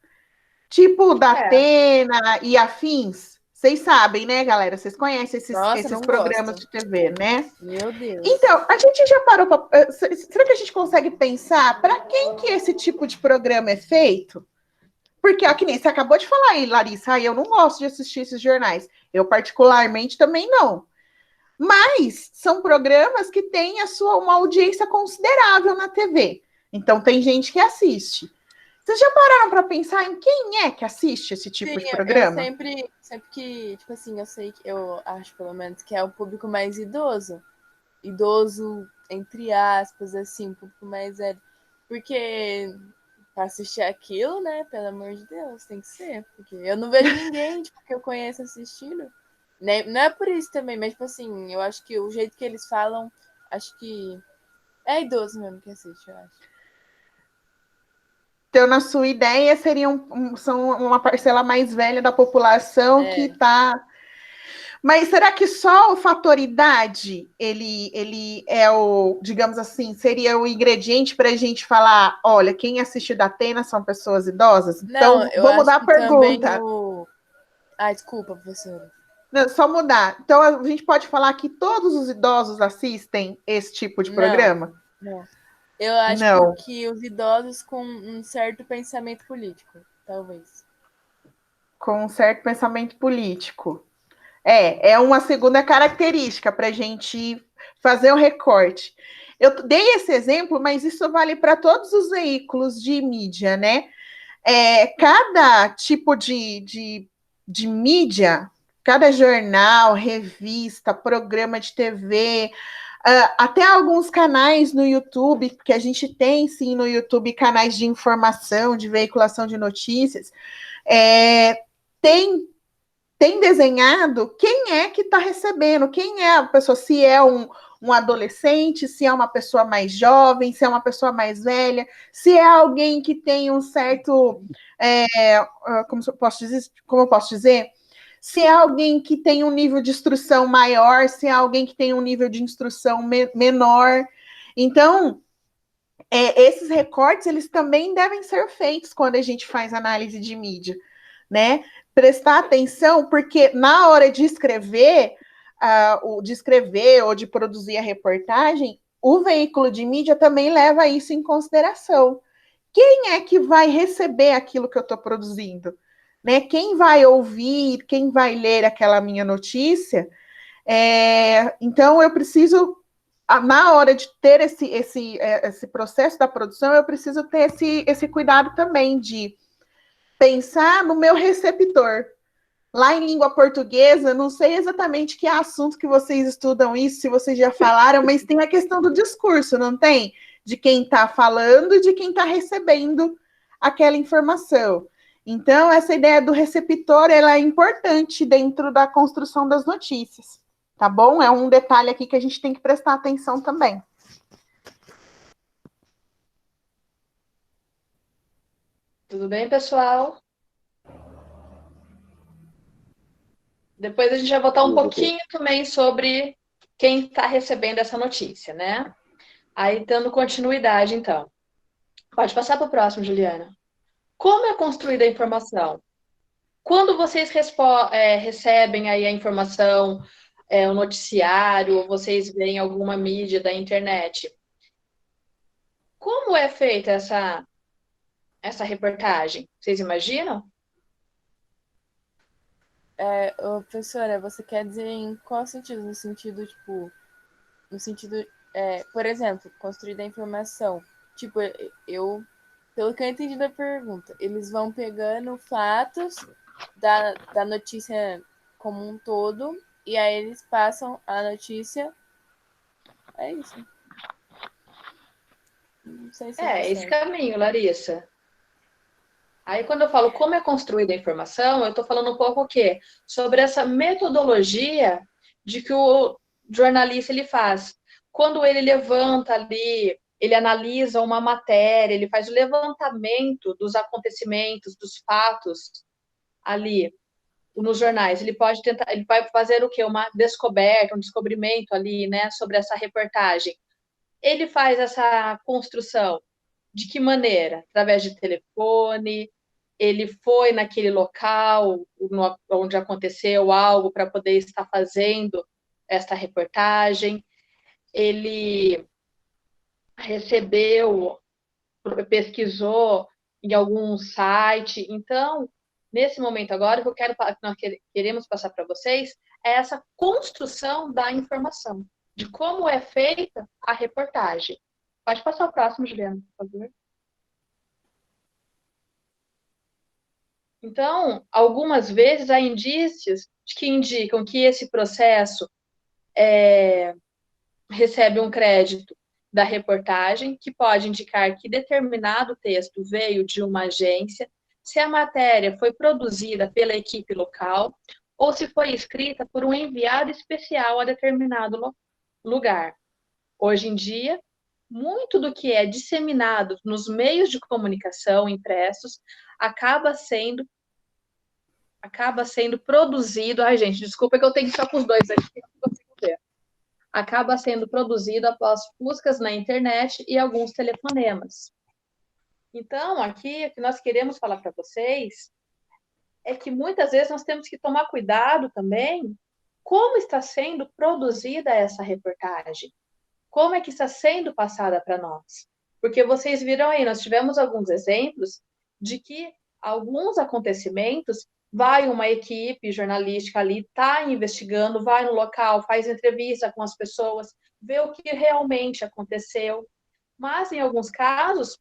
tipo da Atena e afins. Vocês sabem, né, galera? Vocês conhecem esses programas de TV, né? Meu Deus. Então, a gente já parou para... Será que a gente consegue pensar para quem que esse tipo de programa é feito? Porque, ó, que nem você acabou de falar aí, Larissa, eu não gosto de assistir esses jornais. Eu, particularmente, também não. Mas são programas que têm uma audiência considerável na TV. Então, tem gente que assiste. Vocês já pararam para pensar em quem é que assiste esse tipo de programa? Eu sempre que, tipo assim, eu acho, pelo menos, que é o público mais idoso. Idoso, entre aspas, assim, público mais velho. Porque para assistir aquilo, né, pelo amor de Deus, tem que ser. Porque eu não vejo ninguém tipo, que eu conheço assistindo. Não é por isso também, mas, tipo assim, eu acho que o jeito que eles falam, acho que é idoso mesmo que assiste, eu acho. Então, na sua ideia, são uma parcela mais velha da população que está... Mas será que só o fator idade, ele é o, digamos assim, seria o ingrediente para a gente falar, olha, quem assiste da Atena são pessoas idosas? Então, vou mudar a pergunta. Desculpa, professora. Não, só mudar. Então, a gente pode falar que todos os idosos assistem esse tipo de programa? Não. Eu acho que os idosos com um certo pensamento político, talvez. Com um certo pensamento político. É uma segunda característica para a gente fazer o recorte. Eu dei esse exemplo, mas isso vale para todos os veículos de mídia, né? Cada tipo de mídia, cada jornal, revista, programa de TV, até alguns canais no YouTube, porque a gente tem, sim, no YouTube canais de informação, de veiculação de notícias, tem desenhado quem é que está recebendo, quem é a pessoa, se é um um adolescente, se é uma pessoa mais jovem, se é uma pessoa mais velha, se é alguém que tem um certo, como eu posso dizer? Se é alguém que tem um nível de instrução maior, se é alguém que tem um nível de instrução menor. Então, esses recortes, eles também devem ser feitos quando a gente faz análise de mídia, né? Prestar atenção, porque na hora de escrever, ou de produzir a reportagem, o veículo de mídia também leva isso em consideração. Quem é que vai receber aquilo que eu estou produzindo? Né? Quem vai ouvir, quem vai ler aquela minha notícia? Então, eu preciso, na hora de ter esse processo da produção, eu preciso ter esse cuidado também de pensar no meu receptor. Lá em língua portuguesa, não sei exatamente que assunto que vocês estudam isso, se vocês já falaram, mas tem a questão do discurso, não tem? De quem está falando e de quem está recebendo aquela informação. Então, essa ideia do receptor, ela é importante dentro da construção das notícias, tá bom? É um detalhe aqui que a gente tem que prestar atenção também. Tudo bem, pessoal? Depois a gente vai botar um pouquinho também sobre quem está recebendo essa notícia, né? Aí, dando continuidade, então. Pode passar para o próximo, Juliana. Como é construída a informação? Quando vocês recebem aí a informação, o noticiário, ou vocês veem alguma mídia da internet, como é feita essa reportagem? Vocês imaginam? Professora, você quer dizer em qual sentido? No sentido, tipo, por exemplo, construir a informação. Tipo, pelo que eu entendi da pergunta, eles vão pegando fatos da notícia como um todo, e aí eles passam a notícia. É isso. Não sei se esse caminho, Larissa. Aí, quando eu falo como é construída a informação, eu estou falando um pouco o quê? Sobre essa metodologia de que o jornalista ele faz. Quando ele levanta ali, ele analisa uma matéria, ele faz o levantamento dos acontecimentos, dos fatos ali nos jornais. Ele vai fazer o quê? Uma descoberta, um descobrimento ali, né, sobre essa reportagem. Ele faz essa construção de que maneira? Através de telefone, ele foi naquele local onde aconteceu algo para poder estar fazendo esta reportagem, ele recebeu, pesquisou em algum site. Então, nesse momento agora, o que nós queremos passar para vocês é essa construção da informação, de como é feita a reportagem. Pode passar o próximo, Juliana, por favor. Então, algumas vezes há indícios que indicam que esse processo recebe um crédito da reportagem, que pode indicar que determinado texto veio de uma agência, se a matéria foi produzida pela equipe local ou se foi escrita por um enviado especial a determinado lugar. Hoje em dia, muito do que é disseminado nos meios de comunicação impressos acaba sendo produzido. Ai, gente, desculpa que eu tenho só com os dois aqui, não consigo ver. Acaba sendo produzido após buscas na internet e alguns telefonemas. Então, aqui, o que nós queremos falar para vocês é que muitas vezes nós temos que tomar cuidado também como está sendo produzida essa reportagem. Como é que está sendo passada para nós? Porque vocês viram aí, nós tivemos alguns exemplos de que alguns acontecimentos vai uma equipe jornalística ali, está investigando, vai no local, faz entrevista com as pessoas, vê o que realmente aconteceu. Mas, em alguns casos,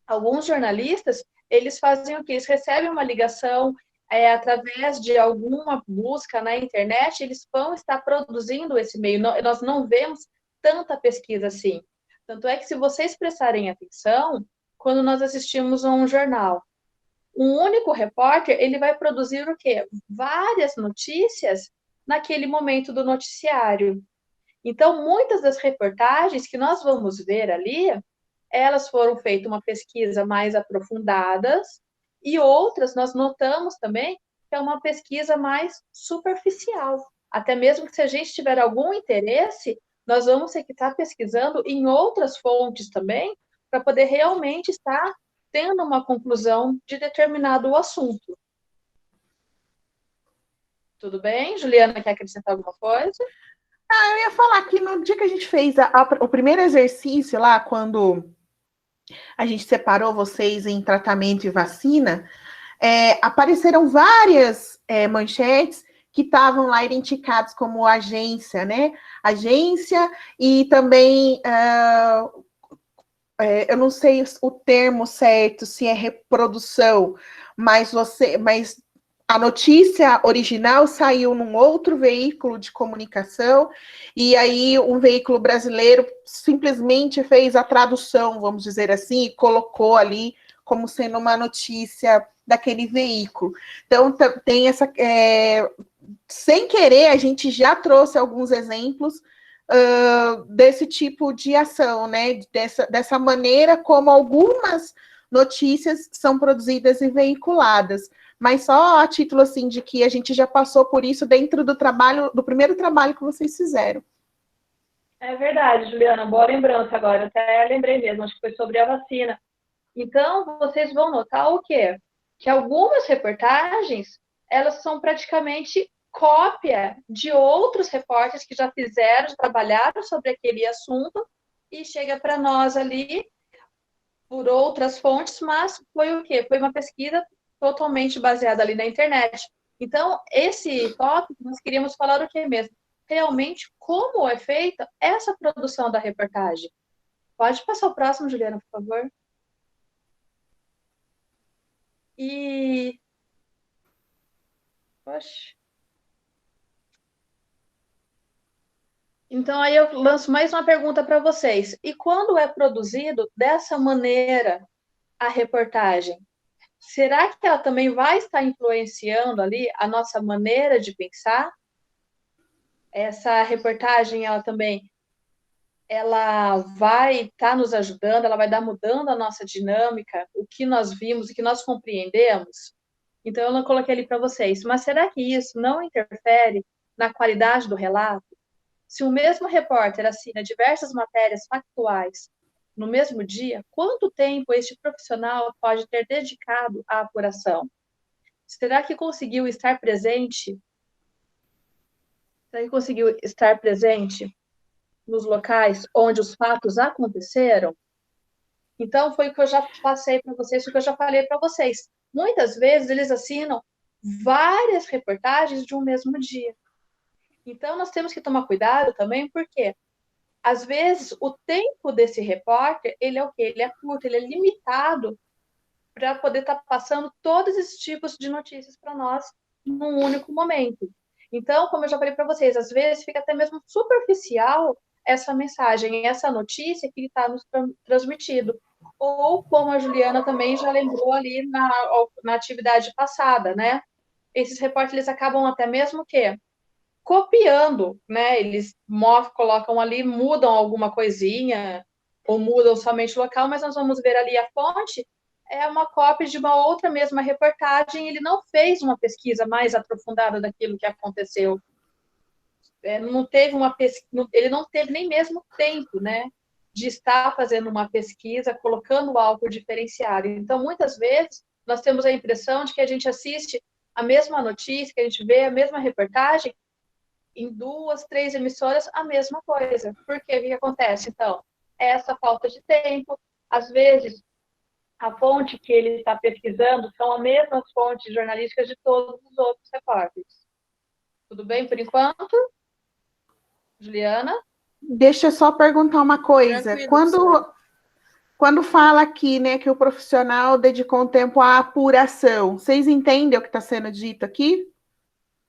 alguns jornalistas, eles fazem o quê? Eles recebem uma ligação através de alguma busca na internet, eles vão estar produzindo esse meio. Nós não vemos tanta pesquisa assim. Tanto é que, se vocês prestarem atenção, quando nós assistimos a um jornal, um único repórter, ele vai produzir o quê? Várias notícias naquele momento do noticiário. Então, muitas das reportagens que nós vamos ver ali, elas foram feitas uma pesquisa mais aprofundadas, e outras nós notamos também que é uma pesquisa mais superficial. Até mesmo que se a gente tiver algum interesse, nós vamos ter que estar pesquisando em outras fontes também, para poder realmente estar tendo uma conclusão de determinado assunto. Tudo bem? Juliana, quer acrescentar alguma coisa? Eu ia falar que no dia que a gente fez o primeiro exercício lá, quando a gente separou vocês em tratamento e vacina, apareceram várias manchetes que estavam lá identificados como agência, né? Agência e também eu não sei o termo certo, se é reprodução, mas a notícia original saiu num outro veículo de comunicação, e aí um veículo brasileiro simplesmente fez a tradução, vamos dizer assim, e colocou ali como sendo uma notícia daquele veículo. Então, tem essa. Sem querer, a gente já trouxe alguns exemplos desse tipo de ação, né? Dessa maneira como algumas notícias são produzidas e veiculadas. Mas só a título assim de que a gente já passou por isso dentro do primeiro trabalho que vocês fizeram. É verdade, Juliana, boa lembrança agora. Até lembrei mesmo, acho que foi sobre a vacina. Então, vocês vão notar o quê? Que algumas reportagens, elas são praticamente cópia de outros repórteres que já fizeram, já trabalharam sobre aquele assunto e chega para nós ali por outras fontes, mas foi o quê? Foi uma pesquisa totalmente baseada ali na internet. Então, esse tópico, nós queríamos falar o quê mesmo? Realmente, como é feita essa produção da reportagem. Pode passar o próximo, Juliana, por favor. E... Poxa. Então, aí eu lanço mais uma pergunta para vocês. E quando é produzido dessa maneira a reportagem, será que ela também vai estar influenciando ali a nossa maneira de pensar? Essa reportagem, ela vai estar nos ajudando, ela vai dar mudando a nossa dinâmica, o que nós vimos, o que nós compreendemos? Então, eu não coloquei ali para vocês. Mas será que isso não interfere na qualidade do relato? Se o mesmo repórter assina diversas matérias factuais no mesmo dia, quanto tempo este profissional pode ter dedicado à apuração? Será que conseguiu estar presente? Será que conseguiu estar presente nos locais onde os fatos aconteceram? Então, foi o que eu já passei para vocês, o que eu já falei para vocês. Muitas vezes eles assinam várias reportagens de um mesmo dia. Então, nós temos que tomar cuidado também, porque às vezes o tempo desse repórter, ele é o quê? Ele é curto, ele é limitado para poder estar passando todos esses tipos de notícias para nós num único momento. Então, como eu já falei para vocês, às vezes fica até mesmo superficial essa mensagem, essa notícia que está nos transmitido. Ou, como a Juliana também já lembrou ali na atividade passada, né? Esses repórteres eles acabam até mesmo que copiando, né? Eles colocam ali, mudam alguma coisinha, ou mudam somente o local, mas nós vamos ver ali a fonte, é uma cópia de uma outra mesma reportagem, ele não fez uma pesquisa mais aprofundada daquilo que aconteceu. Não teve ele não teve nem mesmo tempo, né? De estar fazendo uma pesquisa, colocando algo diferenciado. Então, muitas vezes, nós temos a impressão de que a gente assiste a mesma notícia, que a gente vê a mesma reportagem, em 2, 3 emissoras a mesma coisa. Por quê? O que acontece? Então, essa falta de tempo, às vezes, a fonte que ele está pesquisando são as mesmas fontes jornalísticas de todos os outros repórteres. Tudo bem por enquanto? Juliana? Deixa eu só perguntar uma coisa. Quando fala aqui, né, que o profissional dedicou um tempo à apuração, vocês entendem o que está sendo dito aqui?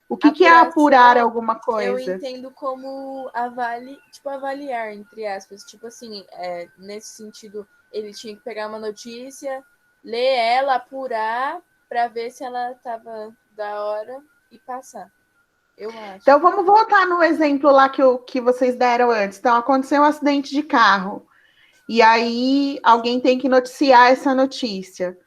O que é apurar alguma coisa? Eu entendo como avaliar, entre aspas. Tipo assim, nesse sentido, ele tinha que pegar uma notícia, ler ela, apurar, para ver se ela estava da hora e passar. Eu acho. Então, vamos voltar no exemplo lá que vocês deram antes. Então, aconteceu um acidente de carro. E aí, alguém tem que noticiar essa notícia.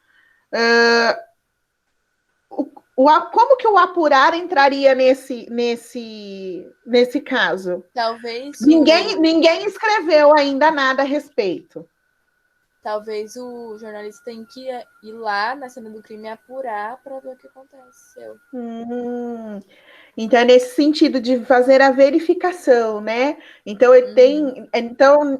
Como que o apurar entraria nesse caso? Talvez Ninguém escreveu ainda nada a respeito. Talvez o jornalista tenha que ir lá na cena do crime e apurar para ver o que aconteceu. Então, é nesse sentido de fazer a verificação, né? Então,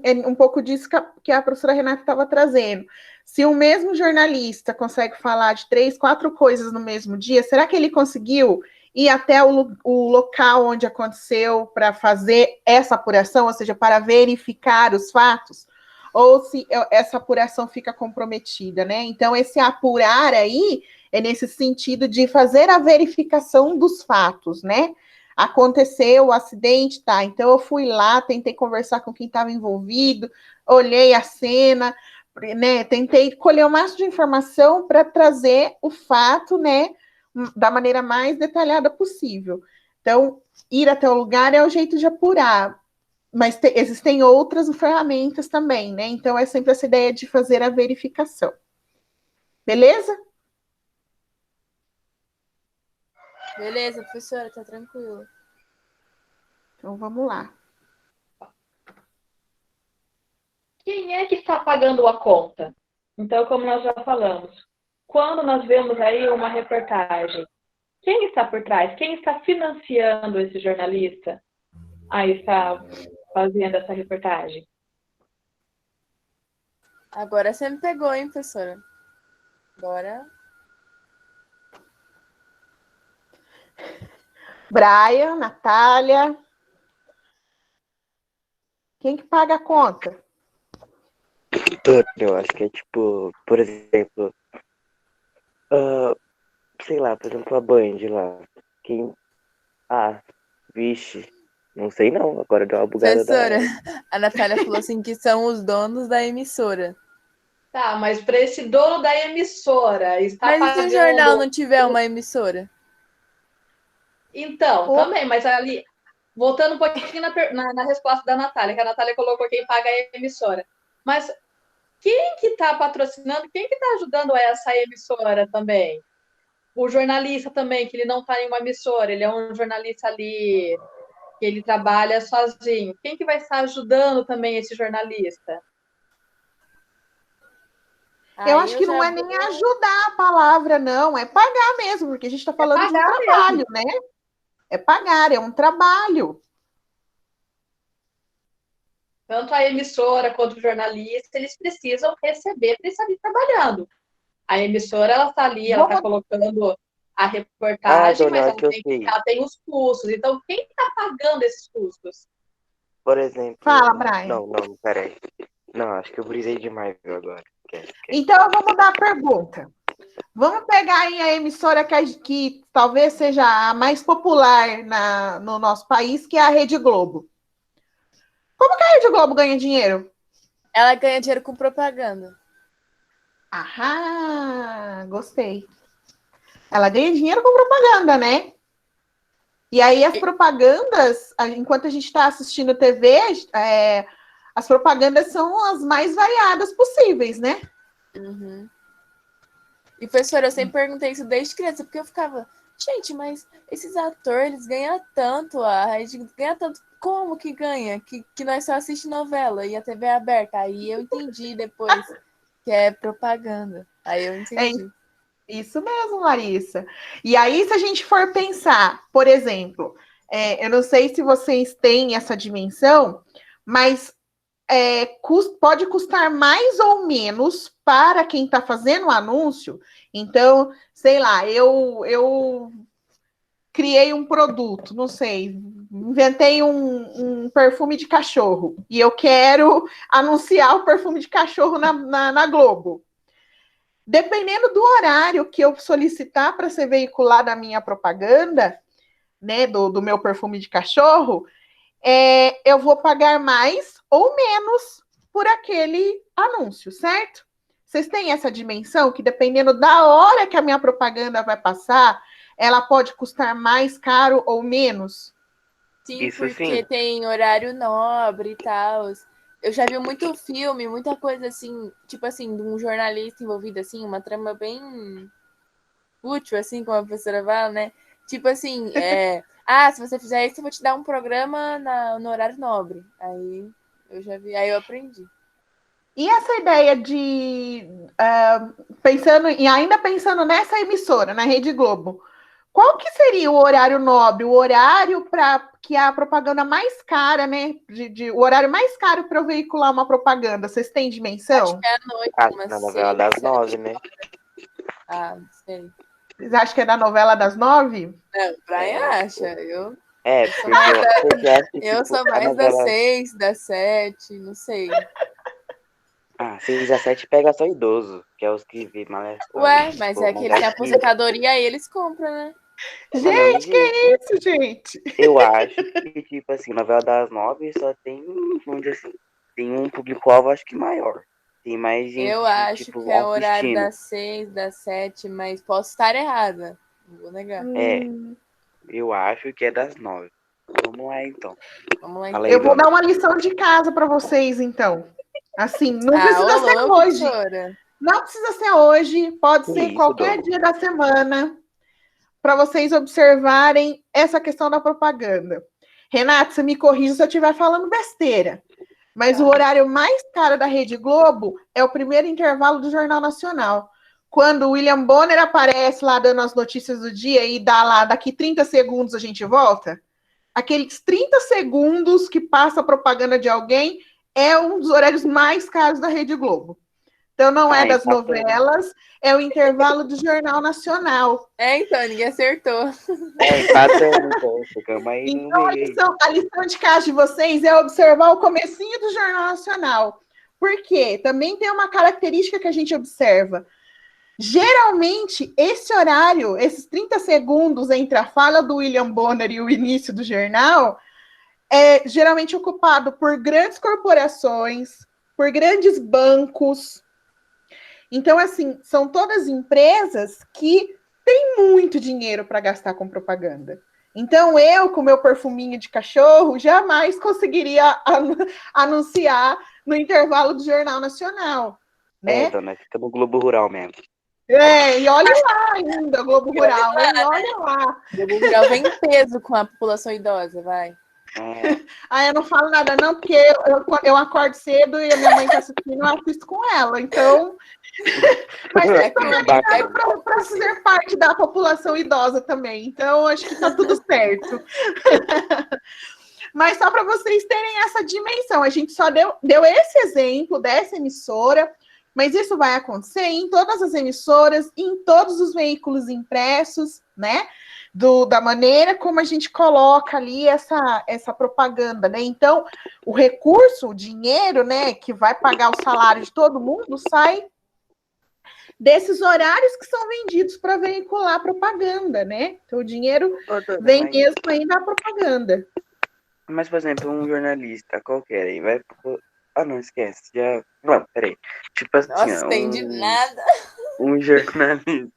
é um pouco disso que a professora Renata estava trazendo. Se o mesmo jornalista consegue falar de 3, 4 coisas no mesmo dia, será que ele conseguiu ir até o local onde aconteceu para fazer essa apuração, ou seja, para verificar os fatos? Ou se essa apuração fica comprometida, né? Então, esse apurar aí é nesse sentido de fazer a verificação dos fatos, né? Aconteceu o acidente, tá? Então, eu fui lá, tentei conversar com quem estava envolvido, olhei a cena, né? Tentei colher o máximo de informação para trazer o fato, né? Da maneira mais detalhada possível. Então, ir até o lugar é o jeito de apurar. Mas existem outras ferramentas também, né? Então, é sempre essa ideia de fazer a verificação. Beleza? Beleza, professora, tá tranquilo. Então, vamos lá. Quem é que está pagando a conta? Então, como nós já falamos, quando nós vemos aí uma reportagem, quem está por trás? Quem está financiando esse jornalista a estar fazendo essa reportagem? Agora você me pegou, hein, professora? Agora. Brian, Natália. Quem que paga a conta? Eu acho que é tipo, por exemplo, sei lá, por exemplo, a Band lá. Quem. Vixe. Não sei não, agora deu uma bugada Professora, a Natália falou assim que são os donos da emissora. Tá, mas para esse dono da emissora está Mas pagando... e se o jornal não tiver uma emissora? Então, também, mas ali, voltando um pouquinho na resposta da Natália, que a Natália colocou quem paga é a emissora. Mas quem que está patrocinando, quem que está ajudando essa emissora também? O jornalista também, que ele não está em uma emissora, ele é um jornalista ali, que ele trabalha sozinho. Quem que vai estar ajudando também esse jornalista? Eu acho que não é nem ajudar a palavra, não. É pagar mesmo, porque a gente está falando de um trabalho, né? É pagar, é um trabalho. Tanto a emissora quanto o jornalista, eles precisam receber para estar ali trabalhando. A emissora, ela está ali, ela está colocando a reportagem, mas ela tem os custos. Então, quem está pagando esses custos? Por exemplo... Fala, Brian. Não, peraí. Não, acho que eu brisei demais agora. Então, eu vou mudar a pergunta. Vamos pegar aí a emissora que talvez seja a mais popular no nosso país, que é a Rede Globo. Como que a Rede Globo ganha dinheiro? Ela ganha dinheiro com propaganda. Gostei. Ela ganha dinheiro com propaganda, né? E aí as propagandas, enquanto a gente está assistindo TV, as propagandas são as mais variadas possíveis, né? Uhum. E, professora, eu sempre perguntei isso desde criança, porque eu ficava, gente, mas esses atores, eles ganham tanto, a gente ganha tanto, como que ganha? Que nós só assistimos novela e a TV é aberta. Aí eu entendi depois que é propaganda. Aí eu entendi. Isso mesmo, Larissa. E aí, se a gente for pensar, por exemplo, eu não sei se vocês têm essa dimensão, mas pode custar mais ou menos para quem está fazendo o anúncio. Então, sei lá, eu criei um produto, não sei, inventei um perfume de cachorro e eu quero anunciar o perfume de cachorro na Globo. Dependendo do horário que eu solicitar para ser veiculada a minha propaganda, né, do meu perfume de cachorro, eu vou pagar mais ou menos por aquele anúncio, certo? Vocês têm essa dimensão que dependendo da hora que a minha propaganda vai passar, ela pode custar mais caro ou menos? Sim, Isso porque sim. tem horário nobre e tal. Eu já vi muito filme, muita coisa assim, tipo assim, de um jornalista envolvido, assim, uma trama bem útil, assim, como a professora fala, né? Tipo assim, se você fizer isso, eu vou te dar um programa no horário nobre. Aí eu já vi, aí eu aprendi. E essa ideia de ainda pensando nessa emissora, na Rede Globo, qual que seria o horário nobre, o horário para que a propaganda mais cara, né? O horário mais caro para veicular uma propaganda? Vocês têm dimensão? Acho que é à noite, Acho que umas na novela 6, das 7. 9, né? Ah, não sei. Vocês acham que é da novela das 9? Não, o Brian É, acha. Eu sou porque mais porque eu acho que, eu tipo, sou a mais das novela. 6, das 7, não sei. 6 a 7 pega só idoso, que é os que vê mais. Ué, mas Tipo, é que mas eles têm acho que. aposentadoria e eles compram, né? Não Gente, que existe. é isso, gente? Eu acho que, tipo assim, novela das 9 só tem, vamos dizer assim, tem um público-alvo, acho que maior. Tem mais Eu gente, acho tipo, que é o horário assistindo. das 6, das 7, mas posso estar errada. Não vou negar. É, eu acho que é das 9. Vamos lá, então. Vamos lá Fala aí, Eu então. vou dona. dar uma lição de casa para vocês, então. Assim, não Ah, ô precisa ser louco, hoje. professora. Não precisa ser hoje, pode Que ser isso, qualquer dona? dia da semana, para vocês observarem essa questão da propaganda. Renato, você me corrija se eu estiver falando besteira, mas o horário mais caro da Rede Globo é o primeiro intervalo do Jornal Nacional. Quando o William Bonner aparece lá dando as notícias do dia e dá lá, daqui 30 segundos a gente volta, aqueles 30 segundos que passa a propaganda de alguém é um dos horários mais caros da Rede Globo. Então, não é das Empatamos. novelas, é o intervalo do Jornal Nacional. Então, ninguém acertou. Empatamos, então. Ficamos aí no Então, meio aí. a lição de casa de vocês é observar o comecinho do Jornal Nacional. Por quê? Também tem uma característica que a gente observa. Geralmente, esse horário, esses 30 segundos entre a fala do William Bonner e o início do jornal, é geralmente ocupado por grandes corporações, por grandes bancos. Então, assim, são todas empresas que têm muito dinheiro para gastar com propaganda. Então, eu, com meu perfuminho de cachorro, jamais conseguiria anunciar no intervalo do Jornal Nacional, né? Dona, fica no Globo Rural mesmo. E olha lá ainda, Globo Rural, hein? Olha lá. O Globo Rural vem em peso com a população idosa, vai. Eu não falo nada, não, porque eu acordo cedo e a minha mãe está assistindo, eu assisto com ela. Então, mas vocês estão caminhando para fazer parte da população idosa também. Então, acho que está tudo certo. Mas só para vocês terem essa dimensão, a gente só deu esse exemplo dessa emissora, mas isso vai acontecer em todas as emissoras, em todos os veículos impressos, né? Da maneira como a gente coloca ali essa propaganda, né? Então, o recurso, o dinheiro, né, que vai pagar o salário de todo mundo, sai desses horários que são vendidos para veicular propaganda, né? Então, o dinheiro vem mesmo aí da propaganda. Mas, por exemplo, um jornalista qualquer aí vai. Não, esquece. Já. Não, peraí. Tipo assim, Nossa, entendi nada. Um jornalista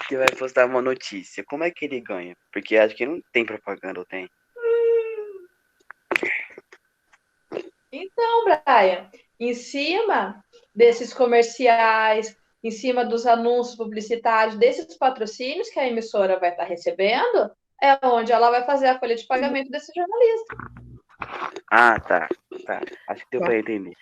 que vai postar uma notícia. Como é que ele ganha? Porque acho que não tem propaganda, ou tem? Então, Brian, em cima desses comerciais, em cima dos anúncios publicitários, desses patrocínios que a emissora vai estar recebendo, é onde ela vai fazer a folha de pagamento desse jornalista. Tá. Acho que deu para entender.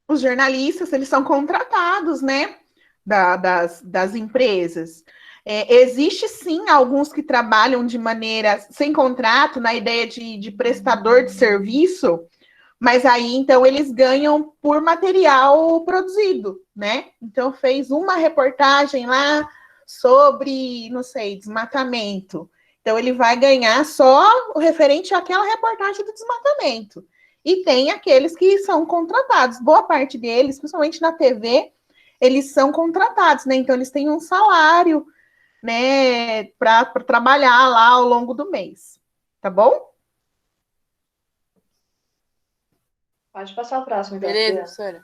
Os jornalistas, eles são contratados, né, das empresas. Existe, sim, alguns que trabalham de maneira sem contrato, na ideia de prestador de serviço, mas aí, então, eles ganham por material produzido, né? Então, fez uma reportagem lá sobre, não sei, desmatamento. Então, ele vai ganhar só o referente àquela reportagem do desmatamento. E tem aqueles que são contratados. Boa parte deles, principalmente na TV, eles são contratados, né? Então, eles têm um salário, né, para trabalhar lá ao longo do mês. Tá bom? Pode passar o próximo, então. Beleza, professora?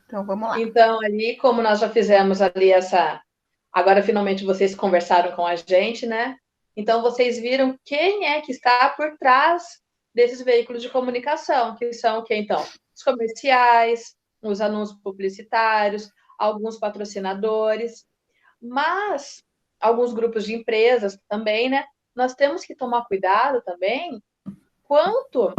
Então, vamos lá. Então, ali, como nós já fizemos ali Agora, finalmente, vocês conversaram com a gente, né? Então, vocês viram quem é que está por trás desses veículos de comunicação, que são o quê, então? Os comerciais, os anúncios publicitários, alguns patrocinadores, mas alguns grupos de empresas também, né? Nós temos que tomar cuidado também quanto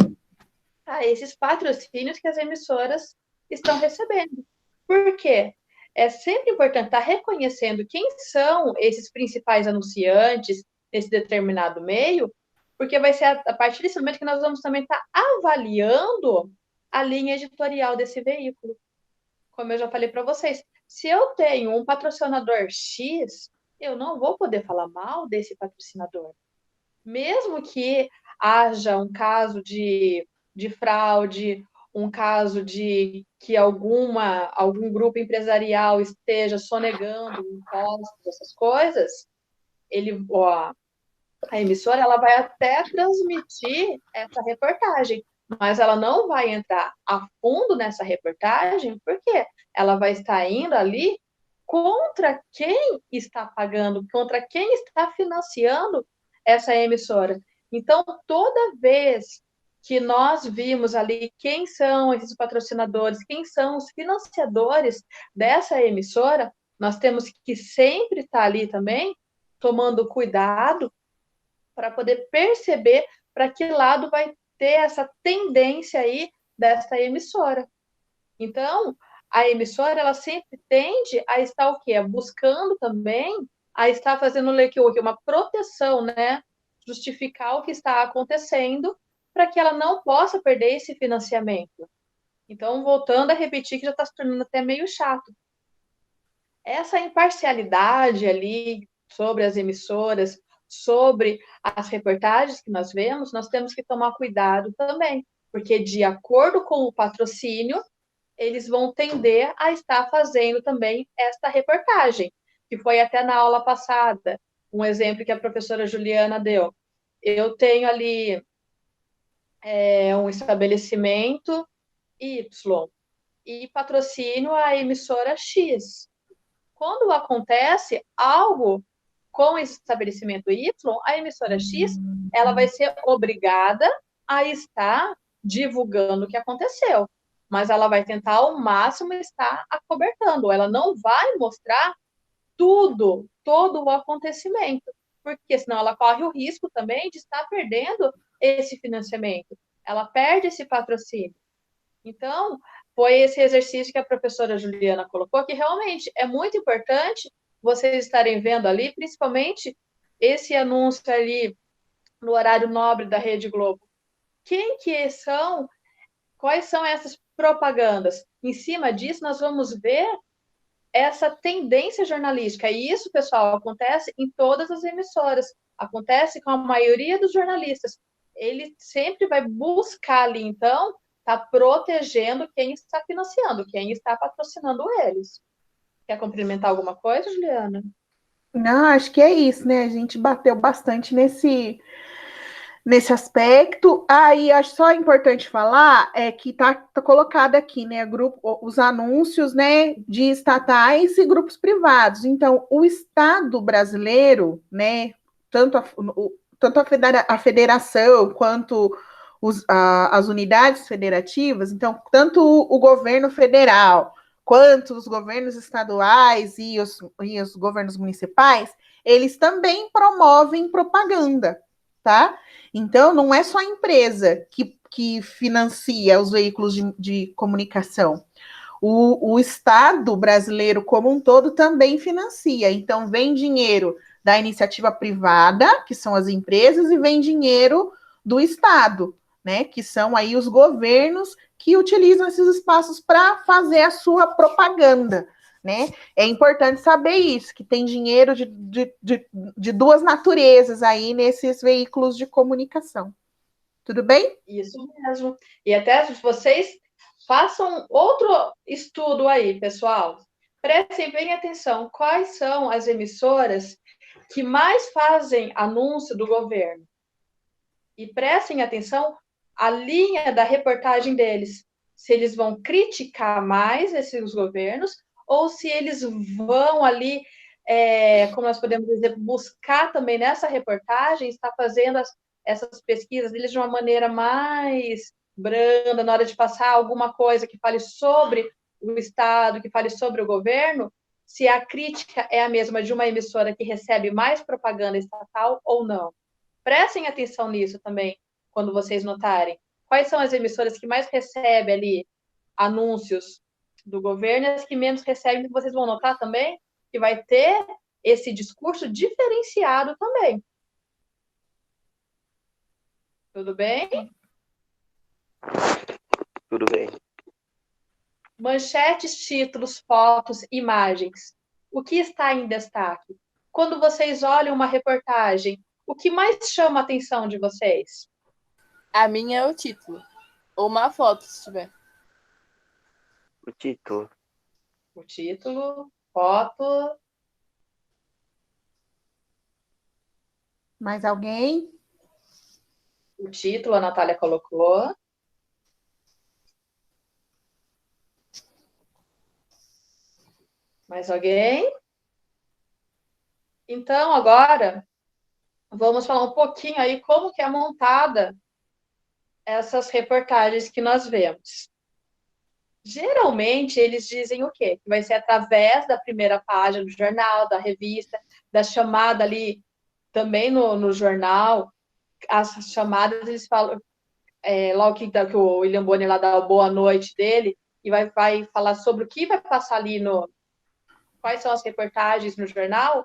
a esses patrocínios que as emissoras estão recebendo. Por quê? É sempre importante estar reconhecendo quem são esses principais anunciantes nesse determinado meio, porque vai ser a partir desse momento que nós vamos também estar avaliando a linha editorial desse veículo. Como eu já falei para vocês, se eu tenho um patrocinador X, eu não vou poder falar mal desse patrocinador. Mesmo que haja um caso de fraude, um caso de que algum grupo empresarial esteja sonegando impostos, essas coisas, a emissora ela vai até transmitir essa reportagem, mas ela não vai entrar a fundo nessa reportagem, porque ela vai estar indo ali contra quem está pagando, contra quem está financiando essa emissora. Então, toda vez que nós vimos ali quem são esses patrocinadores, quem são os financiadores dessa emissora, nós temos que sempre estar ali também tomando cuidado para poder perceber para que lado vai ter essa tendência aí desta emissora. Então, a emissora, ela sempre tende a estar o quê? Buscando também a estar fazendo uma proteção, né? Justificar o que está acontecendo para que ela não possa perder esse financiamento. Então, voltando a repetir, que já está se tornando até meio chato. Essa imparcialidade ali sobre as emissoras, sobre as reportagens que nós vemos, nós temos que tomar cuidado também, porque de acordo com o patrocínio, eles vão tender a estar fazendo também esta reportagem, que foi até na aula passada, um exemplo que a professora Juliana deu. Eu tenho ali um estabelecimento Y e patrocínio a emissora X. Quando acontece algo com esse estabelecimento Y, a emissora X ela vai ser obrigada a estar divulgando o que aconteceu, mas ela vai tentar ao máximo estar acobertando, ela não vai mostrar todo o acontecimento, porque senão ela corre o risco também de estar perdendo esse financiamento, ela perde esse patrocínio. Então, foi esse exercício que a professora Juliana colocou, que realmente é muito importante vocês estarem vendo ali, principalmente esse anúncio ali no horário nobre da Rede Globo. Quais são essas propagandas? Em cima disso, nós vamos ver essa tendência jornalística. E isso, pessoal, acontece em todas as emissoras. Acontece com a maioria dos jornalistas. Ele sempre vai buscar ali, então, está protegendo quem está financiando, quem está patrocinando eles. Quer complementar alguma coisa, Juliana? Não, acho que é isso, né? A gente bateu bastante nesse aspecto. Aí, acho só importante falar que tá colocado aqui, né, os anúncios, né, de estatais e grupos privados. Então, o Estado brasileiro, né, tanto a federação quanto as unidades federativas, então, tanto o governo federal quanto os governos estaduais e os governos municipais, eles também promovem propaganda, tá? Então, não é só a empresa que financia os veículos de comunicação. O Estado brasileiro como um todo também financia. Então, vem dinheiro da iniciativa privada, que são as empresas, e vem dinheiro do Estado, né? Que são aí os governos que utilizam esses espaços para fazer a sua propaganda, né? É importante saber isso, que tem dinheiro de duas naturezas aí nesses veículos de comunicação. Tudo bem? Isso mesmo. E até vocês façam outro estudo aí, pessoal. Prestem bem atenção. Quais são as emissoras que mais fazem anúncio do governo? E prestem atenção à linha da reportagem deles. Se eles vão criticar mais esses governos ou se eles vão ali como nós podemos dizer, buscar também nessa reportagem, estar fazendo essas pesquisas deles de uma maneira mais branda, na hora de passar alguma coisa que fale sobre o Estado, que fale sobre o governo, se a crítica é a mesma de uma emissora que recebe mais propaganda estatal ou não. Prestem atenção nisso também, quando vocês notarem. Quais são as emissoras que mais recebem ali anúncios do governo e as que menos recebem? Vocês vão notar também que vai ter esse discurso diferenciado também. Tudo bem? Tudo bem. Manchetes, títulos, fotos, imagens. O que está em destaque? Quando vocês olham uma reportagem, o que mais chama a atenção de vocês? A minha é o título. Ou uma foto, se tiver. O título. O título, foto. Mais alguém? O título, a Natália colocou. Mais alguém? Então, agora, vamos falar um pouquinho aí como que é montada essas reportagens que nós vemos. Geralmente, eles dizem o quê? Que vai ser através da primeira página do jornal, da revista, da chamada ali, também no jornal, as chamadas, eles falam, logo que o William Bonner lá dá a boa noite dele, e vai falar sobre o que vai passar ali quais são as reportagens no jornal,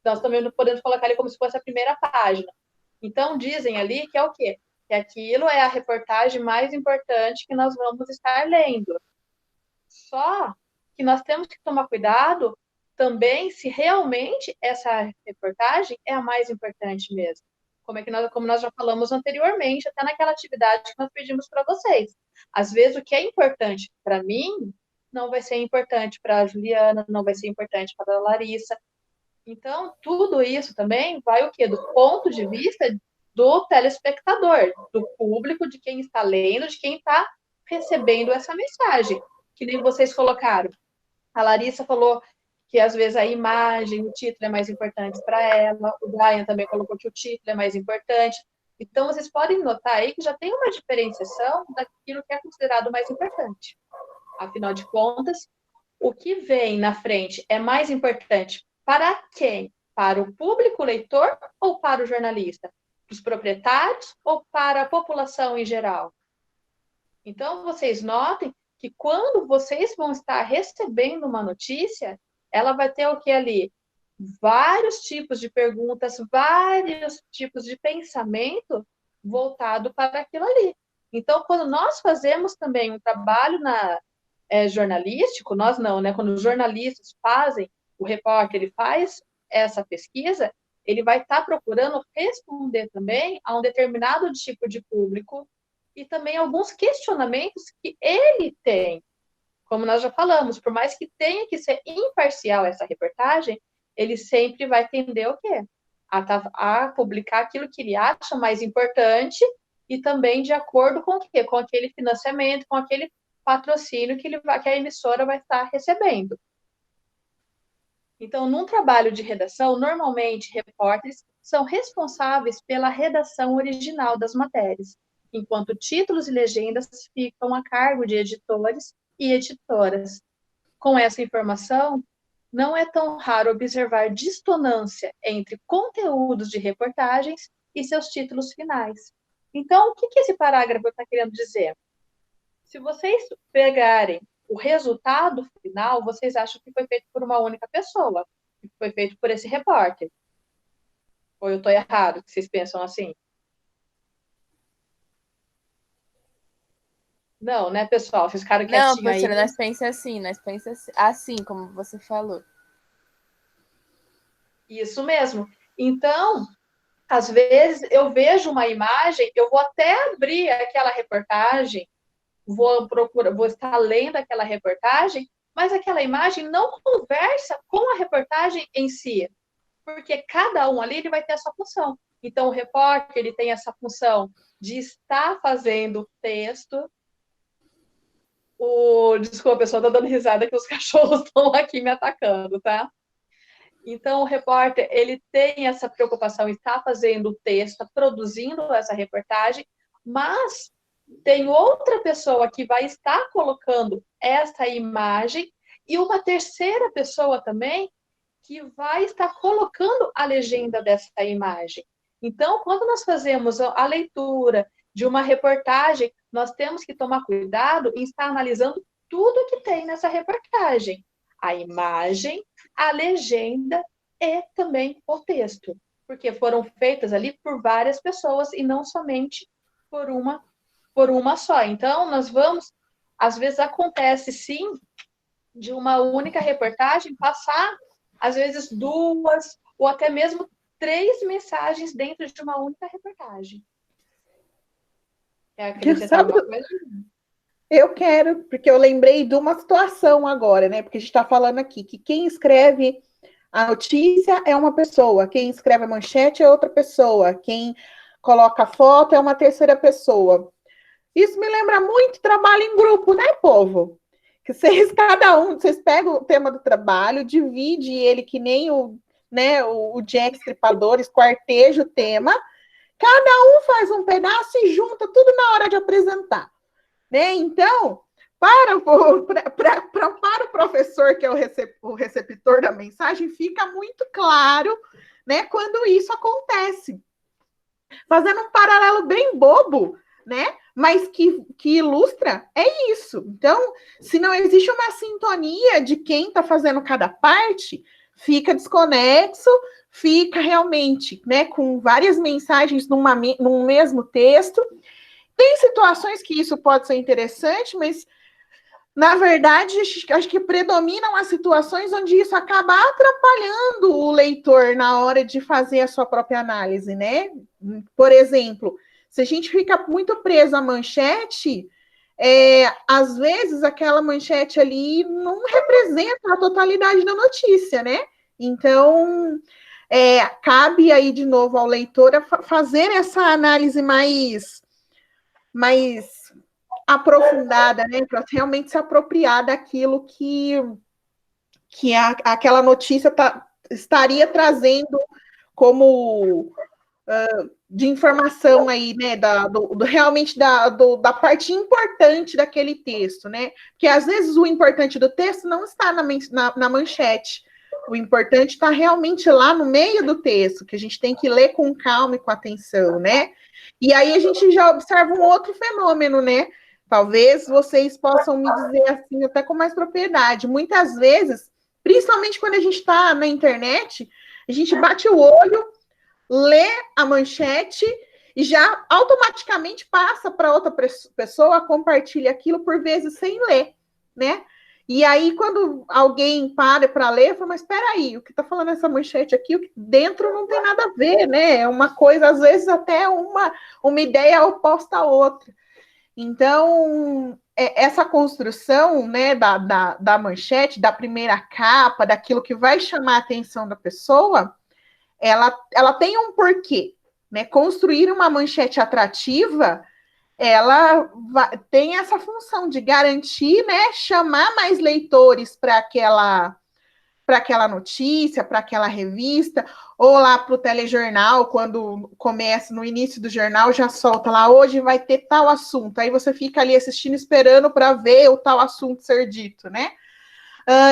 nós também não podemos colocar ali como se fosse a primeira página. Então, dizem ali que é o quê? Que aquilo é a reportagem mais importante que nós vamos estar lendo. Só que nós temos que tomar cuidado também se realmente essa reportagem é a mais importante mesmo. Como nós já falamos anteriormente, até naquela atividade que nós pedimos para vocês. Às vezes, o que é importante para mim não vai ser importante para a Juliana, não vai ser importante para a Larissa. Então, tudo isso também vai o quê? Do ponto de vista do telespectador, do público, de quem está lendo, de quem está recebendo essa mensagem. Que nem vocês colocaram. A Larissa falou que às vezes a imagem, o título é mais importante para ela. O Brian também colocou que o título é mais importante. Então, vocês podem notar aí que já tem uma diferenciação daquilo que é considerado mais importante. Afinal de contas, o que vem na frente é mais importante para quem? Para o público leitor ou para o jornalista? Para os proprietários ou para a população em geral? Então, vocês notem que quando vocês vão estar recebendo uma notícia, ela vai ter o que ali? Vários tipos de perguntas, vários tipos de pensamento voltado para aquilo ali. Então, quando nós fazemos também um trabalho jornalístico, nós não, né? Quando os jornalistas fazem, o repórter ele faz essa pesquisa, ele vai estar procurando responder também a um determinado tipo de público e também alguns questionamentos que ele tem. Como nós já falamos, por mais que tenha que ser imparcial essa reportagem, ele sempre vai tender o quê? A publicar aquilo que ele acha mais importante e também de acordo com o quê? Com aquele financiamento, com aquele patrocínio que a emissora vai estar recebendo. Então, num trabalho de redação, normalmente, repórteres são responsáveis pela redação original das matérias, enquanto títulos e legendas ficam a cargo de editores e editoras. Com essa informação, não é tão raro observar dissonância entre conteúdos de reportagens e seus títulos finais. Então, o que esse parágrafo está querendo dizer? Se vocês pegarem o resultado final, vocês acham que foi feito por uma única pessoa, que foi feito por esse repórter. Ou eu estou errado, que vocês pensam assim? Não, né, pessoal? Vocês ficaram quietinhos aí. Não, professora, nós pensamos assim, como você falou. Isso mesmo. Então, às vezes, eu vejo uma imagem, eu vou até abrir aquela reportagem, vou estar lendo aquela reportagem, mas aquela imagem não conversa com a reportagem em si, porque cada um ali ele vai ter a sua função. Então, o repórter ele tem essa função de estar fazendo o texto. Desculpa, pessoal, estou dando risada que os cachorros estão aqui me atacando, tá? Então, o repórter, ele tem essa preocupação, está fazendo o texto, está produzindo essa reportagem, mas tem outra pessoa que vai estar colocando essa imagem e uma terceira pessoa também que vai estar colocando a legenda dessa imagem. Então, quando nós fazemos a leitura de uma reportagem, nós temos que tomar cuidado em estar analisando tudo que tem nessa reportagem. A imagem, a legenda e também o texto. Porque foram feitas ali por várias pessoas e não somente por uma só. Então, nós vamos... Às vezes acontece, sim, de uma única reportagem passar, às vezes, 2 ou até mesmo 3 mensagens dentro de uma única reportagem. Quer acrescentar alguma coisa? Eu quero, porque eu lembrei de uma situação agora, né? Porque a gente está falando aqui que quem escreve a notícia é uma pessoa, quem escreve a manchete é outra pessoa, quem coloca a foto é uma terceira pessoa. Isso me lembra muito trabalho em grupo, né, povo? Que vocês pegam o tema do trabalho, divide ele que nem o Jack Stripador, esquarteja o tema, cada um faz um pedaço e junta tudo na hora de apresentar. Né? Então, para o professor, que é o receptor da mensagem, fica muito claro, né, quando isso acontece. Fazendo um paralelo bem bobo, né, mas que ilustra, é isso. Então, se não existe uma sintonia de quem está fazendo cada parte, fica desconexo, fica realmente, né, com várias mensagens num mesmo texto. Tem situações que isso pode ser interessante, mas, na verdade, acho que predominam as situações onde isso acaba atrapalhando o leitor na hora de fazer a sua própria análise, né? Por exemplo, se a gente fica muito preso à manchete, às vezes aquela manchete ali não representa a totalidade da notícia, né? Então, cabe aí de novo ao leitor fazer essa análise mais aprofundada, né, para realmente se apropriar daquilo que aquela notícia estaria trazendo como de informação aí, né, realmente da parte importante daquele texto, né, porque às vezes o importante do texto não está na manchete, o importante está realmente lá no meio do texto, que a gente tem que ler com calma e com atenção, né? E aí a gente já observa um outro fenômeno, né? Talvez vocês possam me dizer assim, até com mais propriedade. Muitas vezes, principalmente quando a gente está na internet, a gente bate o olho, lê a manchete e já automaticamente passa para outra pessoa, compartilha aquilo, por vezes sem ler, né? E aí, quando alguém para ler, fala, mas espera aí, o que está falando essa manchete aqui, o que dentro não tem nada a ver, né? É uma coisa, às vezes, até uma ideia oposta à outra. Então, essa construção, né, da manchete, da primeira capa, daquilo que vai chamar a atenção da pessoa, ela tem um porquê, né? Construir uma manchete atrativa, ela tem essa função de garantir, né, chamar mais leitores para aquela notícia, para aquela revista, ou lá para o telejornal, quando começa no início do jornal, já solta lá, hoje vai ter tal assunto, aí você fica ali assistindo, esperando para ver o tal assunto ser dito, né?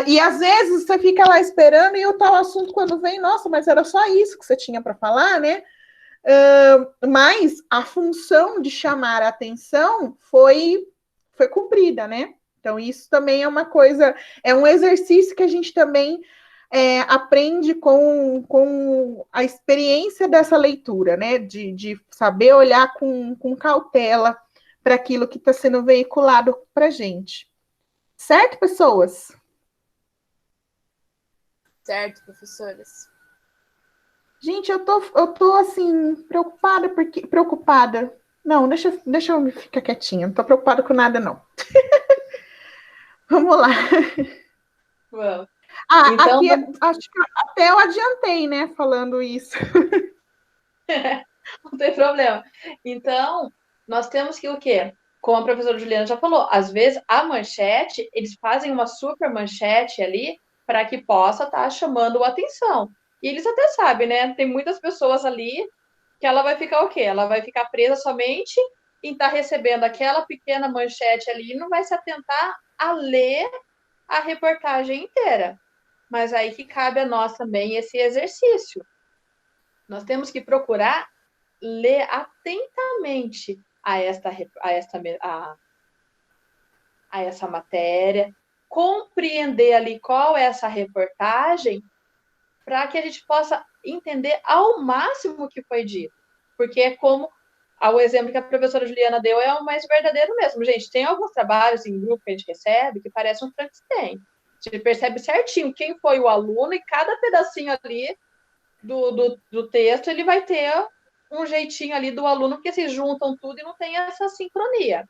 E às vezes você fica lá esperando e o tal assunto quando vem, nossa, mas era só isso que você tinha para falar, né? Mas a função de chamar a atenção foi cumprida, né? Então, isso também é uma coisa, é um exercício que a gente também aprende com a experiência dessa leitura, né? De saber olhar com cautela para aquilo que está sendo veiculado para a gente. Certo, pessoas? Certo, professoras. Gente, eu tô assim, preocupada. Não, deixa eu ficar quietinha. Não tô preocupada com nada, não. Vamos lá. Well, então, aqui, acho que até eu adiantei, né, falando isso. Não tem problema. Então, nós temos que o quê? Como a professora Juliana já falou, às vezes a manchete, eles fazem uma super manchete ali para que possa estar chamando a atenção. E eles até sabem, né? Tem muitas pessoas ali que ela vai ficar o quê? Ela vai ficar presa somente em estar recebendo aquela pequena manchete ali e não vai se atentar a ler a reportagem inteira. Mas aí que cabe a nós também esse exercício. Nós temos que procurar ler atentamente a essa matéria, compreender ali qual é essa reportagem, para que a gente possa entender ao máximo o que foi dito. Porque é como o exemplo que a professora Juliana deu é o mais verdadeiro mesmo. Gente, tem alguns trabalhos em grupo que a gente recebe que parece um Frankenstein. A gente percebe certinho quem foi o aluno e cada pedacinho ali do texto ele vai ter um jeitinho ali do aluno, porque se juntam tudo e não tem essa sincronia.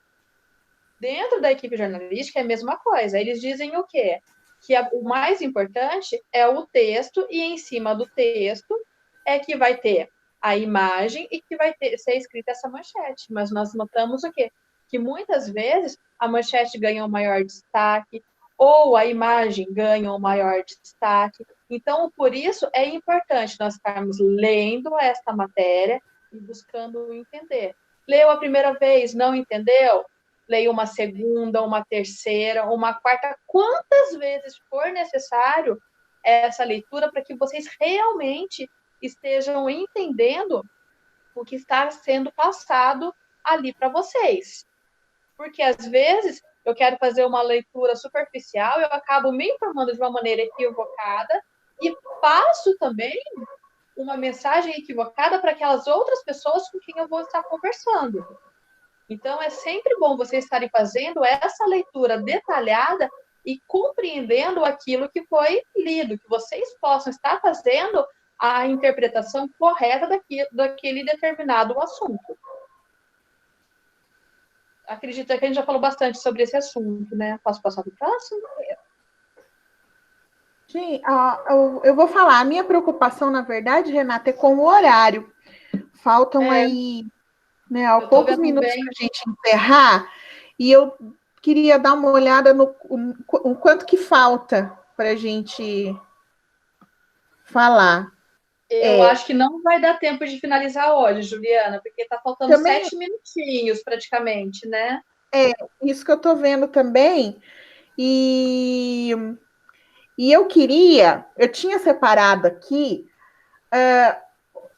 Dentro da equipe jornalística é a mesma coisa. Eles dizem o quê? Que o mais importante é o texto e em cima do texto é que vai ter a imagem e que vai ser escrita essa manchete. Mas nós notamos o quê? Que muitas vezes a manchete ganha um maior destaque ou a imagem ganha um maior destaque. Então, por isso é importante nós estarmos lendo esta matéria e buscando entender. Leu a primeira vez, não entendeu? Leia uma segunda, uma terceira, uma quarta, quantas vezes for necessário essa leitura para que vocês realmente estejam entendendo o que está sendo passado ali para vocês. Porque, às vezes, eu quero fazer uma leitura superficial, eu acabo me informando de uma maneira equivocada e passo também uma mensagem equivocada para aquelas outras pessoas com quem eu vou estar conversando. Então, é sempre bom vocês estarem fazendo essa leitura detalhada e compreendendo aquilo que foi lido, que vocês possam estar fazendo a interpretação correta daquele determinado assunto. Acredito que a gente já falou bastante sobre esse assunto, né? Posso passar para o próximo? Sim, eu vou falar. A minha preocupação, na verdade, Renata, é com o horário. Faltam aí, né, poucos minutos para a gente encerrar, e eu queria dar uma olhada no quanto que falta para a gente falar. Eu acho que não vai dar tempo de finalizar hoje, Juliana, porque está faltando também, 7 minutinhos praticamente, né? É, isso que eu estou vendo também. E eu tinha separado aqui,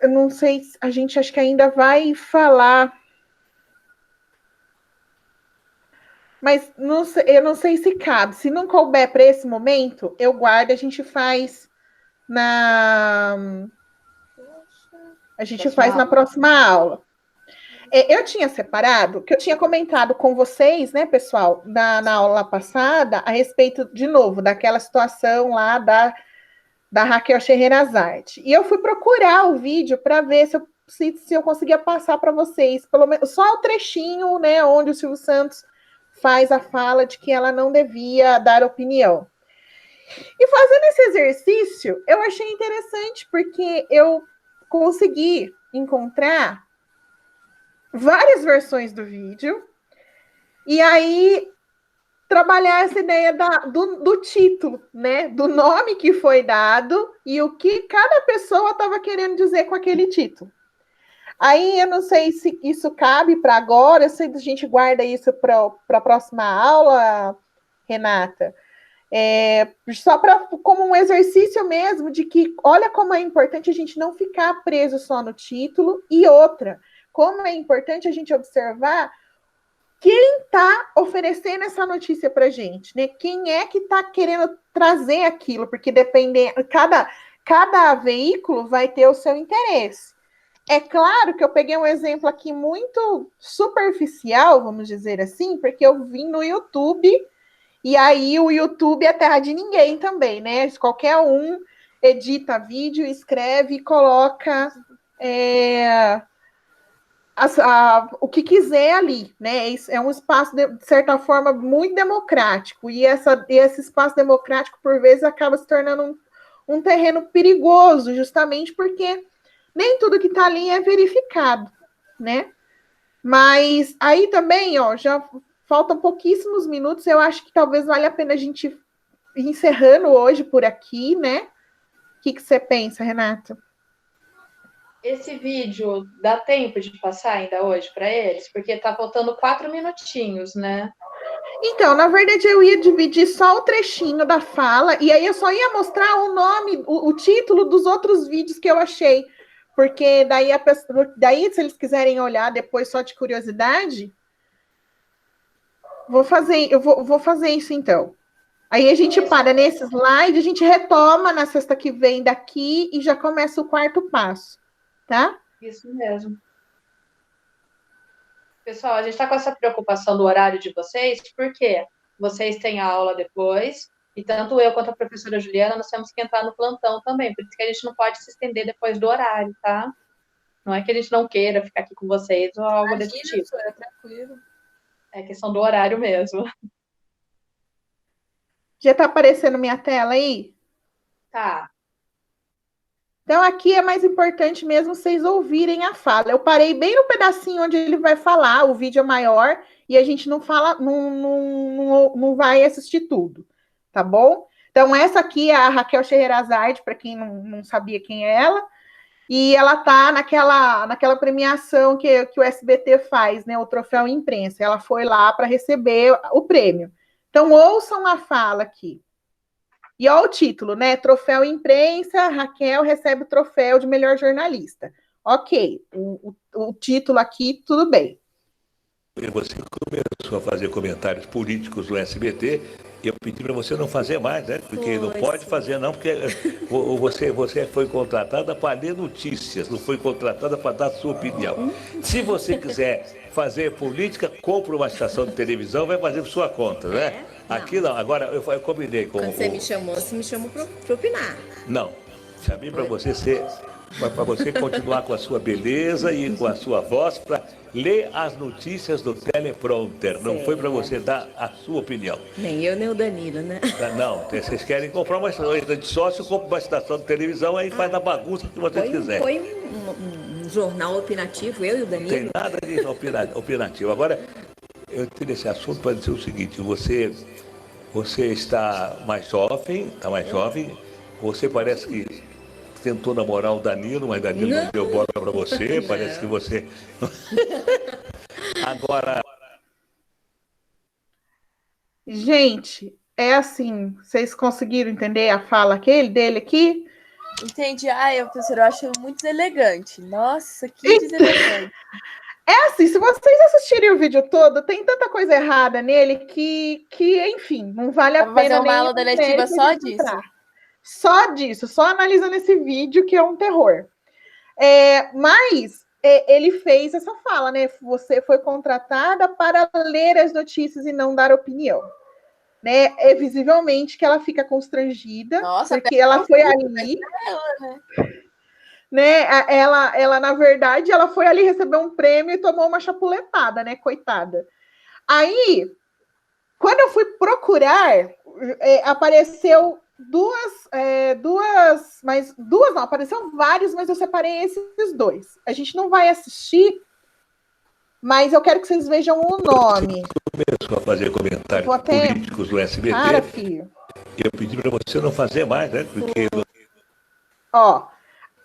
eu não sei, a gente acho que ainda vai falar, mas eu não sei se cabe. Se não couber para esse momento, eu guardo, a gente faz na próxima aula. Eu tinha separado, que eu tinha comentado com vocês, né, pessoal, na aula passada, a respeito, de novo, daquela situação lá da Raquel Scheherazade. E eu fui procurar o vídeo para ver se eu conseguia passar para vocês, pelo menos só o trechinho, né, onde o Silvio Santos faz a fala de que ela não devia dar opinião. E fazendo esse exercício, eu achei interessante, porque eu consegui encontrar várias versões do vídeo, e aí trabalhar essa ideia do título, né? Do nome que foi dado e o que cada pessoa estava querendo dizer com aquele título. Aí eu não sei se isso cabe para agora, se a gente guarda isso para a próxima aula, Renata. Só como um exercício mesmo de que olha como é importante a gente não ficar preso só no título, e outra, como é importante a gente observar quem está oferecendo essa notícia para a gente, né? Quem é que está querendo trazer aquilo, porque cada veículo vai ter o seu interesse. É claro que eu peguei um exemplo aqui muito superficial, vamos dizer assim, porque eu vim no YouTube, e aí o YouTube é terra de ninguém também, né? Qualquer um edita vídeo, escreve e coloca o que quiser ali, né? É um espaço, de certa forma, muito democrático, e esse espaço democrático, por vezes, acaba se tornando um terreno perigoso, justamente porque nem tudo que está ali é verificado, né? Mas aí também, já faltam pouquíssimos minutos, eu acho que talvez valha a pena a gente encerrando hoje por aqui, né? O que você pensa, Renata? Esse vídeo dá tempo de passar ainda hoje para eles? Porque tá faltando 4 minutinhos, né? Então, na verdade, eu ia dividir só o trechinho da fala, e aí eu só ia mostrar o nome, o título dos outros vídeos que eu achei. Porque daí, daí, se eles quiserem olhar depois só de curiosidade, eu vou fazer isso então. Aí a gente para nesse slide, a gente retoma na sexta que vem daqui e já começa o quarto passo, tá? Isso mesmo. Pessoal, a gente está com essa preocupação do horário de vocês, porque vocês têm a aula depois, e tanto eu quanto a professora Juliana, nós temos que entrar no plantão também, por isso que a gente não pode se estender depois do horário, tá? Não é que a gente não queira ficar aqui com vocês ou algo desse tipo. É tranquilo. É questão do horário mesmo. Já tá aparecendo minha tela aí? Tá. Então, aqui é mais importante mesmo vocês ouvirem a fala. Eu parei bem no pedacinho onde ele vai falar, o vídeo é maior, e a gente não fala, não vai assistir tudo, tá bom? Então, essa aqui é a Raquel Scheherazade, para quem não sabia quem é ela, e ela tá naquela premiação que o SBT faz, né? O Troféu Imprensa. Ela foi lá para receber o prêmio. Então, ouçam a fala aqui. E olha o título, né? Troféu Imprensa, Raquel recebe o troféu de melhor jornalista. Ok, o título aqui, tudo bem. Você começou a fazer comentários políticos no SBT, eu pedi para você não fazer mais, né? Porque não pode fazer não, porque você foi contratada para ler notícias, não foi contratada para dar sua opinião. Se você quiser fazer política, compra uma estação de televisão, vai fazer por sua conta, né? Aqui não, agora eu combinei com... Quando você me chamou para opinar. Não, chamei para você ser... Para você continuar com a sua beleza e com a sua voz para ler as notícias do teleprompter. Não foi para você dar a sua opinião. Nem eu, nem o Danilo, né? Não, vocês querem comprar uma estação de sócio, compra uma estação de televisão, aí faz a bagunça que vocês quiserem. Foi um jornal opinativo, eu e o Danilo. Tem nada de opinativo. Agora, eu tenho esse assunto para dizer o seguinte, você está mais jovem, você parece que tentou namorar o Danilo, mas Danilo não deu bola para você, parece que você... Agora... Gente, é assim, vocês conseguiram entender a fala dele aqui? Entendi. Professor, eu acho muito elegante. Nossa, que deselegante. É assim, se vocês assistirem o vídeo todo, tem tanta coisa errada nele que enfim, não vale a pena fazer uma aula deletiva só disso. Só disso, só analisando esse vídeo, que é um terror. Mas ele fez essa fala, né? Você foi contratada para ler as notícias e não dar opinião. Né? É visivelmente que ela fica constrangida, porque ela foi ali... Né? Ela, na verdade, ela foi ali receber um prêmio e tomou uma chapuletada, né? Coitada. Aí, quando eu fui procurar, apareceu apareceram vários, mas eu separei esses dois. A gente não vai assistir, mas eu quero que vocês vejam o nome. Começou a fazer comentários políticos no SBT. Cara, filho. Eu pedi para você não fazer mais, né? Porque...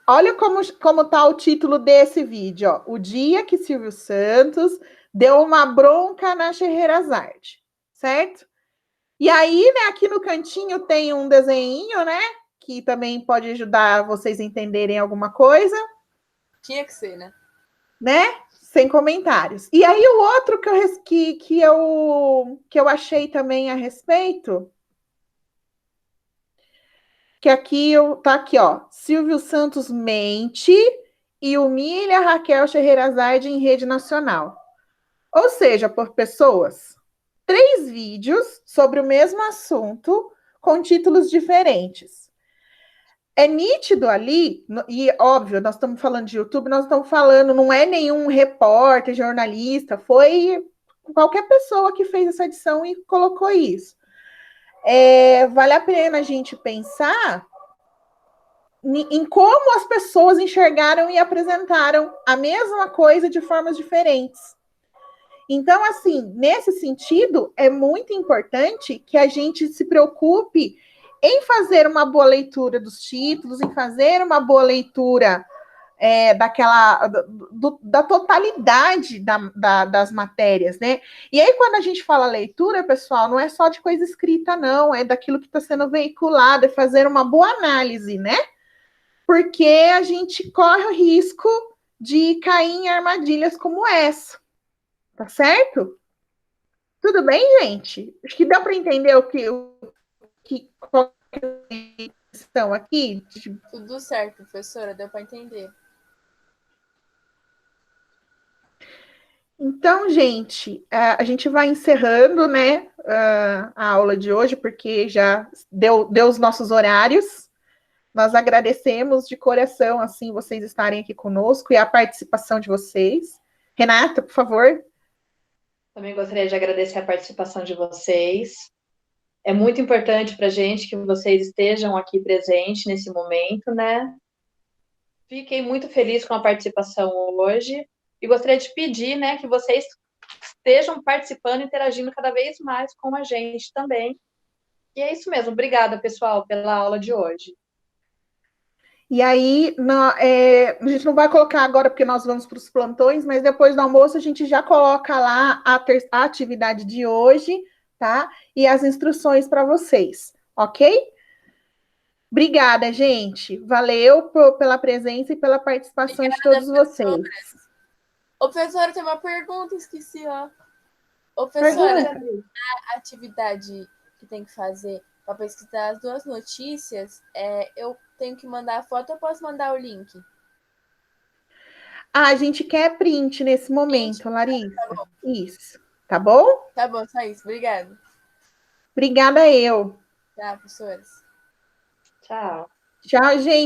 Olha como tá o título desse vídeo, ó. O dia que Silvio Santos deu uma bronca na Scheherazade, certo? E aí, né, aqui no cantinho tem um desenho, né, que também pode ajudar vocês a entenderem alguma coisa. Tinha que ser, né? Né? Sem comentários. E aí o outro que eu achei também a respeito, que tá aqui, ó. Silvio Santos mente e humilha Raquel Scheherazade em rede nacional. Ou seja, por pessoas... 3 vídeos sobre o mesmo assunto, com títulos diferentes. É nítido ali, e óbvio, nós estamos falando de YouTube, nós estamos falando, não é nenhum repórter, jornalista, foi qualquer pessoa que fez essa edição e colocou isso. Vale a pena a gente pensar em como as pessoas enxergaram e apresentaram a mesma coisa de formas diferentes. Então, assim, nesse sentido, é muito importante que a gente se preocupe em fazer uma boa leitura dos títulos, em fazer uma boa leitura da totalidade das matérias, né? E aí, quando a gente fala leitura, pessoal, não é só de coisa escrita, não, é daquilo que está sendo veiculado, é fazer uma boa análise, né? Porque a gente corre o risco de cair em armadilhas como essa, tá certo? Tudo bem, gente? Acho que dá para entender qual que é a questão aqui. Tudo certo, professora, deu para entender. Então, gente, a gente vai encerrando, né, a aula de hoje, porque já deu os nossos horários. Nós agradecemos de coração, assim, vocês estarem aqui conosco e a participação de vocês. Renata, por favor. Também gostaria de agradecer a participação de vocês. É muito importante para a gente que vocês estejam aqui presentes nesse momento, né? Fiquei muito feliz com a participação hoje e gostaria de pedir, né, que vocês estejam participando, interagindo cada vez mais com a gente também. E é isso mesmo. Obrigada, pessoal, pela aula de hoje. E aí, a gente não vai colocar agora, porque nós vamos para os plantões, mas depois do almoço a gente já coloca lá a atividade de hoje, tá? E as instruções para vocês, ok? Obrigada, gente. Valeu pela presença e pela participação de todos vocês. Ô, professora, tem uma pergunta, esqueci, ó. Ô, professora, a atividade que tem que fazer para pesquisar as duas notícias, eu tenho que mandar a foto ou posso mandar o link? A gente quer print nesse momento, Larissa. Tá bom. Isso. Tá bom? Tá bom, só isso. Obrigada. Obrigada eu. Tá, professores. Tchau. Tchau, gente.